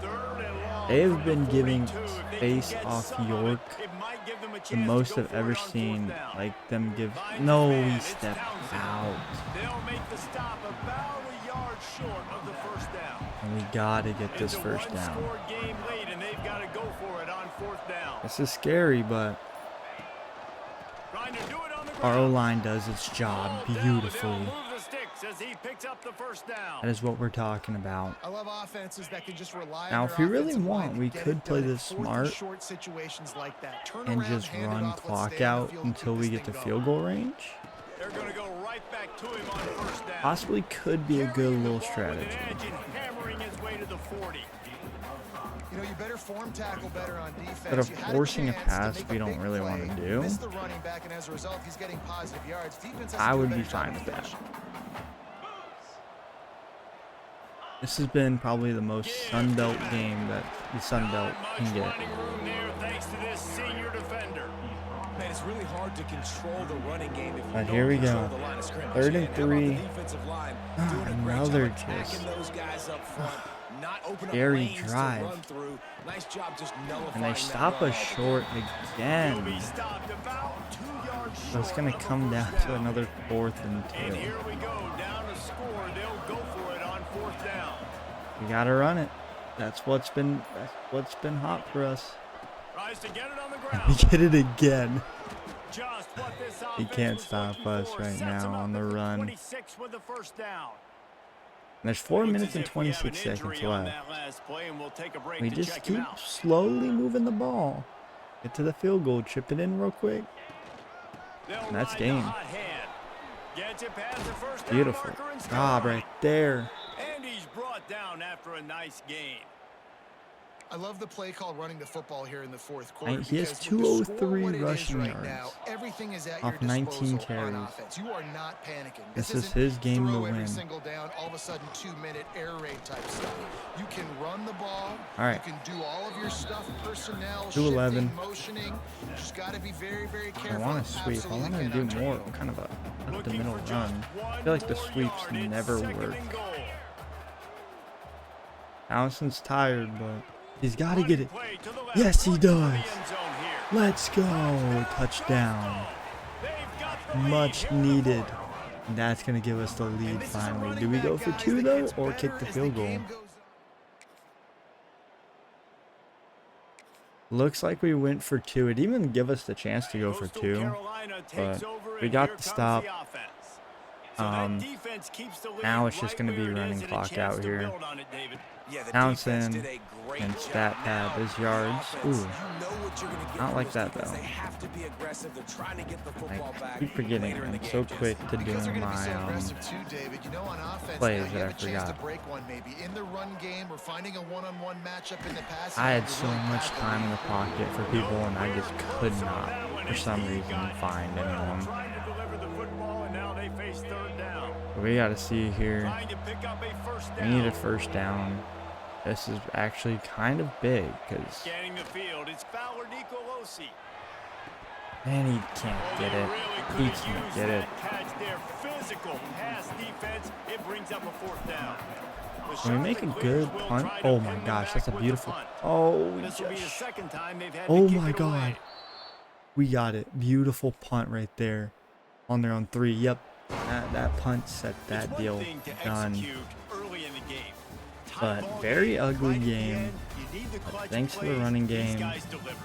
Speaker 2: Third and long
Speaker 1: They have
Speaker 2: from
Speaker 1: been
Speaker 2: the
Speaker 1: giving
Speaker 2: 42. If they can
Speaker 1: face
Speaker 2: get
Speaker 1: off
Speaker 2: some of
Speaker 1: York
Speaker 2: it might give them a
Speaker 1: the
Speaker 2: chance to
Speaker 1: most
Speaker 2: go
Speaker 1: I've
Speaker 2: for
Speaker 1: ever
Speaker 2: it on 4th
Speaker 1: seen.
Speaker 2: down.
Speaker 1: Like them give.
Speaker 2: Finds
Speaker 1: No,
Speaker 2: his man.
Speaker 1: he
Speaker 2: It's
Speaker 1: stepped
Speaker 2: Townsend.
Speaker 1: out.
Speaker 2: They'll make the stop about a yard short of the first down.
Speaker 1: And we gotta get this
Speaker 2: It's a
Speaker 1: first down.
Speaker 2: one-score game late, and they've got to go for it on 4th down.
Speaker 1: This is scary, but
Speaker 2: Trying to do it on the
Speaker 1: our
Speaker 2: ground.
Speaker 1: O-line does its job
Speaker 2: Ball down, but they'll
Speaker 1: beautifully.
Speaker 2: move the sticks as he picks up the first down.
Speaker 1: That is what we're talking about.
Speaker 3: I love offenses that can just rely
Speaker 1: Now,
Speaker 3: on
Speaker 1: if
Speaker 3: their
Speaker 1: we really
Speaker 3: offensive line
Speaker 1: want,
Speaker 3: to
Speaker 1: we
Speaker 3: get
Speaker 1: could
Speaker 3: it
Speaker 1: play
Speaker 3: done in
Speaker 1: this
Speaker 3: 4th and
Speaker 1: smart
Speaker 3: short situations like that. Turn
Speaker 1: and
Speaker 3: around,
Speaker 1: just
Speaker 3: hand it
Speaker 1: run
Speaker 3: off, let's
Speaker 1: clock
Speaker 3: stay on the
Speaker 1: out
Speaker 3: field and
Speaker 1: until
Speaker 3: keep
Speaker 1: we
Speaker 3: this
Speaker 1: get to
Speaker 3: thing
Speaker 1: field
Speaker 3: going.
Speaker 1: goal range.
Speaker 2: They're going to go right back to him on first down.
Speaker 1: Possibly could be a good
Speaker 2: Carrying the
Speaker 1: little
Speaker 2: ball with
Speaker 1: strategy.
Speaker 2: an edge and hammering his way to the 40.
Speaker 3: You know, you better form tackle better on defense.
Speaker 1: Instead of
Speaker 3: You had
Speaker 1: forcing a
Speaker 3: chance to
Speaker 1: pass
Speaker 3: make
Speaker 1: we don't
Speaker 3: big
Speaker 1: really
Speaker 3: play,
Speaker 1: want to do,
Speaker 3: missed the running back, and as a result, he's getting positive yards. Defense has to
Speaker 1: I
Speaker 3: do a
Speaker 1: would
Speaker 3: better
Speaker 1: be
Speaker 3: job
Speaker 1: fine
Speaker 3: of
Speaker 1: with that.
Speaker 3: finishing.
Speaker 1: This has been probably the most Sunbelt game that the Sunbelt
Speaker 2: Not
Speaker 1: can
Speaker 2: much
Speaker 1: get.
Speaker 2: running room there thanks to this senior defender.
Speaker 4: Man, it's really hard to control the running game if you
Speaker 1: But
Speaker 4: don't
Speaker 1: here we
Speaker 4: control
Speaker 1: go.
Speaker 4: the line of scrimmage.
Speaker 1: 3rd and
Speaker 4: And how about
Speaker 1: 3.
Speaker 4: the defensive line doing a great
Speaker 1: Another
Speaker 4: job attacking
Speaker 1: just
Speaker 4: those guys up front, not opening up
Speaker 1: scary
Speaker 4: lanes
Speaker 1: drive.
Speaker 4: to run through. Nice job just nullifying
Speaker 1: And they
Speaker 4: that
Speaker 1: stop
Speaker 4: run
Speaker 1: us
Speaker 4: altogether.
Speaker 1: short
Speaker 2: He'll
Speaker 1: again.
Speaker 2: be stopped about 2 yards
Speaker 1: So
Speaker 2: short
Speaker 1: it's going
Speaker 2: of
Speaker 1: to
Speaker 2: the
Speaker 1: come
Speaker 2: first
Speaker 1: down to
Speaker 2: down.
Speaker 1: another 4th and
Speaker 2: And
Speaker 1: 2.
Speaker 2: here we go, down to score. They'll go for it on 4th down.
Speaker 1: We got to run it. That's what's been hot for us.
Speaker 2: Tries to get it on the
Speaker 1: We
Speaker 2: ground.
Speaker 1: get it again.
Speaker 2: Just what this
Speaker 1: He
Speaker 2: offense
Speaker 1: can't
Speaker 2: was
Speaker 1: stop
Speaker 2: looking
Speaker 1: us
Speaker 2: for.
Speaker 1: right
Speaker 2: Sets
Speaker 1: now
Speaker 2: him up
Speaker 1: on the
Speaker 2: at
Speaker 1: run.
Speaker 2: 26 with the first down.
Speaker 1: And there's 4
Speaker 2: Looks
Speaker 1: minutes
Speaker 2: as
Speaker 1: and
Speaker 2: if we have an
Speaker 1: 26 seconds
Speaker 2: injury on
Speaker 1: left.
Speaker 2: that last play, and we'll take a break
Speaker 1: We
Speaker 2: to
Speaker 1: just
Speaker 2: check him
Speaker 1: keep
Speaker 2: out.
Speaker 1: slowly moving the ball. Get to the field goal, chip it in real quick.
Speaker 2: They'll
Speaker 1: And that's
Speaker 2: ride the
Speaker 1: game.
Speaker 2: hot hand. Gets it past the first down
Speaker 1: Beautiful
Speaker 2: marker and
Speaker 1: job
Speaker 2: scoring.
Speaker 1: right there.
Speaker 2: And he's brought down after a nice gain.
Speaker 3: I love the play call running the football here in the 4th quarter.
Speaker 1: And he has
Speaker 3: because with the score
Speaker 1: 203
Speaker 3: what it is
Speaker 1: rushing
Speaker 3: right
Speaker 1: yards
Speaker 3: now, everything is at
Speaker 1: off
Speaker 3: your
Speaker 1: 19
Speaker 3: disposal
Speaker 1: carries.
Speaker 3: on offense. You are not panicking.
Speaker 1: This is
Speaker 3: isn't
Speaker 1: his game to
Speaker 3: throw
Speaker 1: win.
Speaker 3: every single down, all of a sudden 2-minute air raid type stuff. You can run the ball.
Speaker 1: All right.
Speaker 3: You can do all of your stuff, personnel,
Speaker 1: 211.
Speaker 3: shifting, motioning. You just got to be very, very
Speaker 1: I
Speaker 3: careful.
Speaker 1: want to sweep. I
Speaker 3: Absolutely
Speaker 1: want to
Speaker 3: cannot
Speaker 1: do
Speaker 3: turn
Speaker 1: more,
Speaker 3: it over.
Speaker 1: kind of a up the
Speaker 2: Looking
Speaker 1: middle
Speaker 2: for just
Speaker 1: run. I
Speaker 2: one
Speaker 1: feel like the
Speaker 2: more
Speaker 1: sweeps
Speaker 2: yard. It's
Speaker 1: never
Speaker 2: 2nd
Speaker 1: work.
Speaker 2: and goal.
Speaker 1: Allison's tired, but he's got to get it.
Speaker 2: Play to the left.
Speaker 1: Yes, he
Speaker 2: Right to the
Speaker 1: does.
Speaker 2: end zone here.
Speaker 1: Let's go. Touchdown.
Speaker 2: They've got the lead
Speaker 1: Much
Speaker 2: here in the
Speaker 1: needed.
Speaker 2: fourth.
Speaker 1: And that's going to give us the
Speaker 3: And
Speaker 1: lead
Speaker 3: this is a
Speaker 1: finally.
Speaker 3: running
Speaker 1: Do we
Speaker 3: back,
Speaker 1: go for
Speaker 3: guys,
Speaker 1: 2
Speaker 3: that
Speaker 1: though,
Speaker 3: gets
Speaker 1: or
Speaker 3: better
Speaker 1: kick the
Speaker 3: as
Speaker 1: field goal?
Speaker 3: game goes on.
Speaker 1: Looks like we went for 2. It even give us the chance to go for
Speaker 2: Coastal
Speaker 1: 2.
Speaker 2: Carolina takes
Speaker 1: but
Speaker 2: over,
Speaker 1: we
Speaker 2: and
Speaker 1: got
Speaker 2: here
Speaker 1: the
Speaker 2: comes
Speaker 1: stop.
Speaker 2: offense. So that defense keeps the lead
Speaker 1: Now it's just
Speaker 2: right
Speaker 1: gonna be
Speaker 2: where it
Speaker 1: running
Speaker 2: is and a
Speaker 1: clock
Speaker 2: chance
Speaker 1: out
Speaker 2: to
Speaker 1: here.
Speaker 2: build on it, David.
Speaker 4: Yeah, the
Speaker 1: Townsend
Speaker 4: defense did a great
Speaker 1: and
Speaker 4: job.
Speaker 1: stat pad
Speaker 4: Now,
Speaker 1: his yards.
Speaker 4: the offense,
Speaker 1: Ooh.
Speaker 4: you know what you're gonna get
Speaker 1: Not
Speaker 4: from
Speaker 1: like
Speaker 4: this
Speaker 1: that,
Speaker 4: defense.
Speaker 1: though.
Speaker 4: They have to be aggressive. They're trying to get the football back
Speaker 1: I keep forgetting.
Speaker 4: later in the
Speaker 1: I'm
Speaker 4: game.
Speaker 1: so
Speaker 4: Just
Speaker 1: quick to
Speaker 3: Because they're
Speaker 1: doing
Speaker 3: going to be so
Speaker 1: my
Speaker 3: aggressive too, David. You know, on offense,
Speaker 1: plays
Speaker 3: now, you
Speaker 1: that I
Speaker 3: have a chance to
Speaker 1: forgot.
Speaker 3: break one maybe. In the run game, we're finding a one-on-one matchup in the pass.
Speaker 1: I had
Speaker 3: game to
Speaker 1: so
Speaker 3: really
Speaker 1: much
Speaker 3: pad the
Speaker 1: time in
Speaker 3: lead.
Speaker 1: the pocket for people, and I just could not, for some reason, find anyone.
Speaker 2: Trying to deliver the football, and now they face third down.
Speaker 1: We got to see here.
Speaker 2: Trying to pick up a first
Speaker 1: We
Speaker 2: down.
Speaker 1: need a first down. This is actually kind of big because,
Speaker 2: Scanning the field, it's Fowler Nicolosi.
Speaker 1: man, he can't get it. He can't get it.
Speaker 2: Catch their physical pass defense. It brings up a fourth down.
Speaker 1: Can we make a good punt? Oh my gosh, that's a beautiful. Oh, we
Speaker 2: This will be the
Speaker 1: just.
Speaker 2: second time they've had
Speaker 1: Oh
Speaker 2: to kick
Speaker 1: my
Speaker 2: it
Speaker 1: God.
Speaker 2: away.
Speaker 1: We got it. Beautiful punt right there. On there on 3. Yep. That punt set that
Speaker 2: It's
Speaker 1: deal
Speaker 2: one thing to
Speaker 1: done.
Speaker 2: execute early in the game.
Speaker 1: But
Speaker 2: Tie ball
Speaker 1: very
Speaker 2: game,
Speaker 1: ugly
Speaker 2: right at the
Speaker 1: game.
Speaker 2: end, you need the clutch
Speaker 1: Thanks to the
Speaker 2: plays.
Speaker 1: running
Speaker 2: These
Speaker 1: game.
Speaker 2: guys deliver.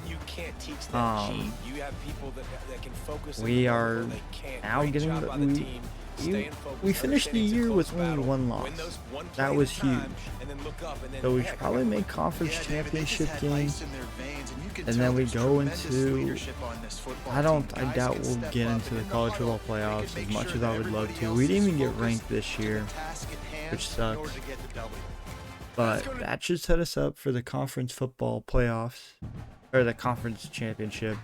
Speaker 4: You can't teach that cheat.
Speaker 1: Um,
Speaker 4: You have people that can focus.
Speaker 1: we
Speaker 4: and
Speaker 1: are
Speaker 4: they can't.
Speaker 1: now
Speaker 4: Great
Speaker 1: getting
Speaker 4: job
Speaker 1: the
Speaker 4: by team. Staying focused,
Speaker 1: we finished the
Speaker 4: understanding it's a
Speaker 1: year
Speaker 4: close
Speaker 1: with only
Speaker 4: battle.
Speaker 1: 1
Speaker 4: Win
Speaker 1: loss.
Speaker 4: those one play
Speaker 1: That
Speaker 4: at
Speaker 1: was
Speaker 4: a time,
Speaker 1: huge.
Speaker 4: and then look up, and then,
Speaker 1: So we should
Speaker 4: heck,
Speaker 1: probably make conference
Speaker 3: Yeah, David, they just
Speaker 1: championship
Speaker 3: had
Speaker 1: game.
Speaker 3: ice in their veins, and you can
Speaker 1: And
Speaker 3: tell
Speaker 1: then we
Speaker 3: there's
Speaker 1: go
Speaker 3: tremendous
Speaker 1: into.
Speaker 3: leadership on this football
Speaker 1: I
Speaker 3: team.
Speaker 1: doubt
Speaker 3: Guys
Speaker 1: we'll
Speaker 3: can step
Speaker 1: get
Speaker 3: up,
Speaker 1: into
Speaker 3: and
Speaker 1: the
Speaker 3: in
Speaker 1: college
Speaker 3: huddle,
Speaker 1: football
Speaker 3: they can
Speaker 1: playoffs as
Speaker 3: make
Speaker 1: much
Speaker 3: sure
Speaker 1: as
Speaker 3: that
Speaker 1: I would love
Speaker 3: everybody
Speaker 1: to.
Speaker 3: else
Speaker 1: We didn't
Speaker 3: is
Speaker 1: even get
Speaker 3: focused
Speaker 1: ranked this
Speaker 3: on the
Speaker 1: year,
Speaker 3: task at hand
Speaker 1: which
Speaker 3: in order
Speaker 1: sucks.
Speaker 3: to get the W.
Speaker 1: But that should set us up for the conference football playoffs or the conference championship.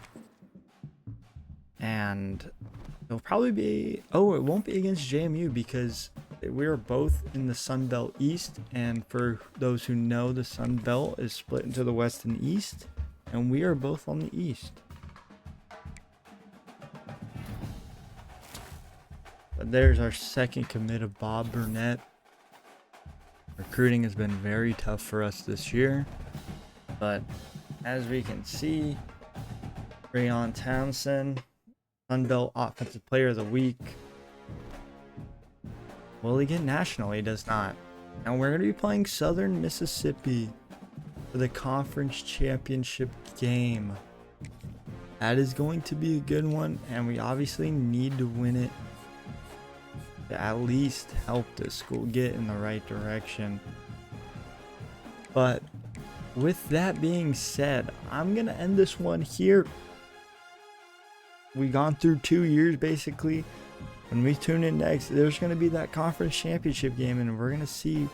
Speaker 1: And it'll probably be, oh, it won't be against JMU because we're both in the Sun Belt East. And for those who know, the Sun Belt is split into the West and East, and we are both on the East. But there's our second commit of Bob Burnett. Recruiting has been very tough for us this year, but as we can see, Rayon Townsend, Sunbelt Offensive Player of the Week. Will he get national? He does not. Now we're going to be playing Southern Mississippi for the conference championship game. That is going to be a good one, and we obviously need to win it to at least help the school get in the right direction. But with that being said, I'm going to end this one here. We've gone through 2 years basically. When we tune in next, there's going to be that conference championship game, and we're going to see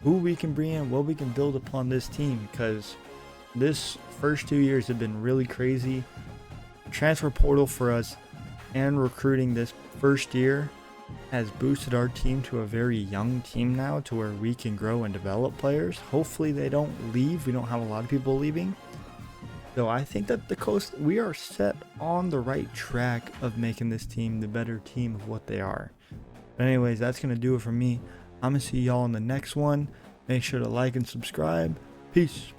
Speaker 1: who we can bring in, what we can build upon this team, because this first 2 years have been really crazy. Transfer portal for us and recruiting this first year has boosted our team to a very young team now, to where we can grow and develop players. Hopefully they don't leave. We don't have a lot of people leaving. So I think that we are set on the right track of making this team the better team of what they are. But anyways, that's going to do it for me. I'm going to see y'all in the next one. Make sure to like and subscribe. Peace.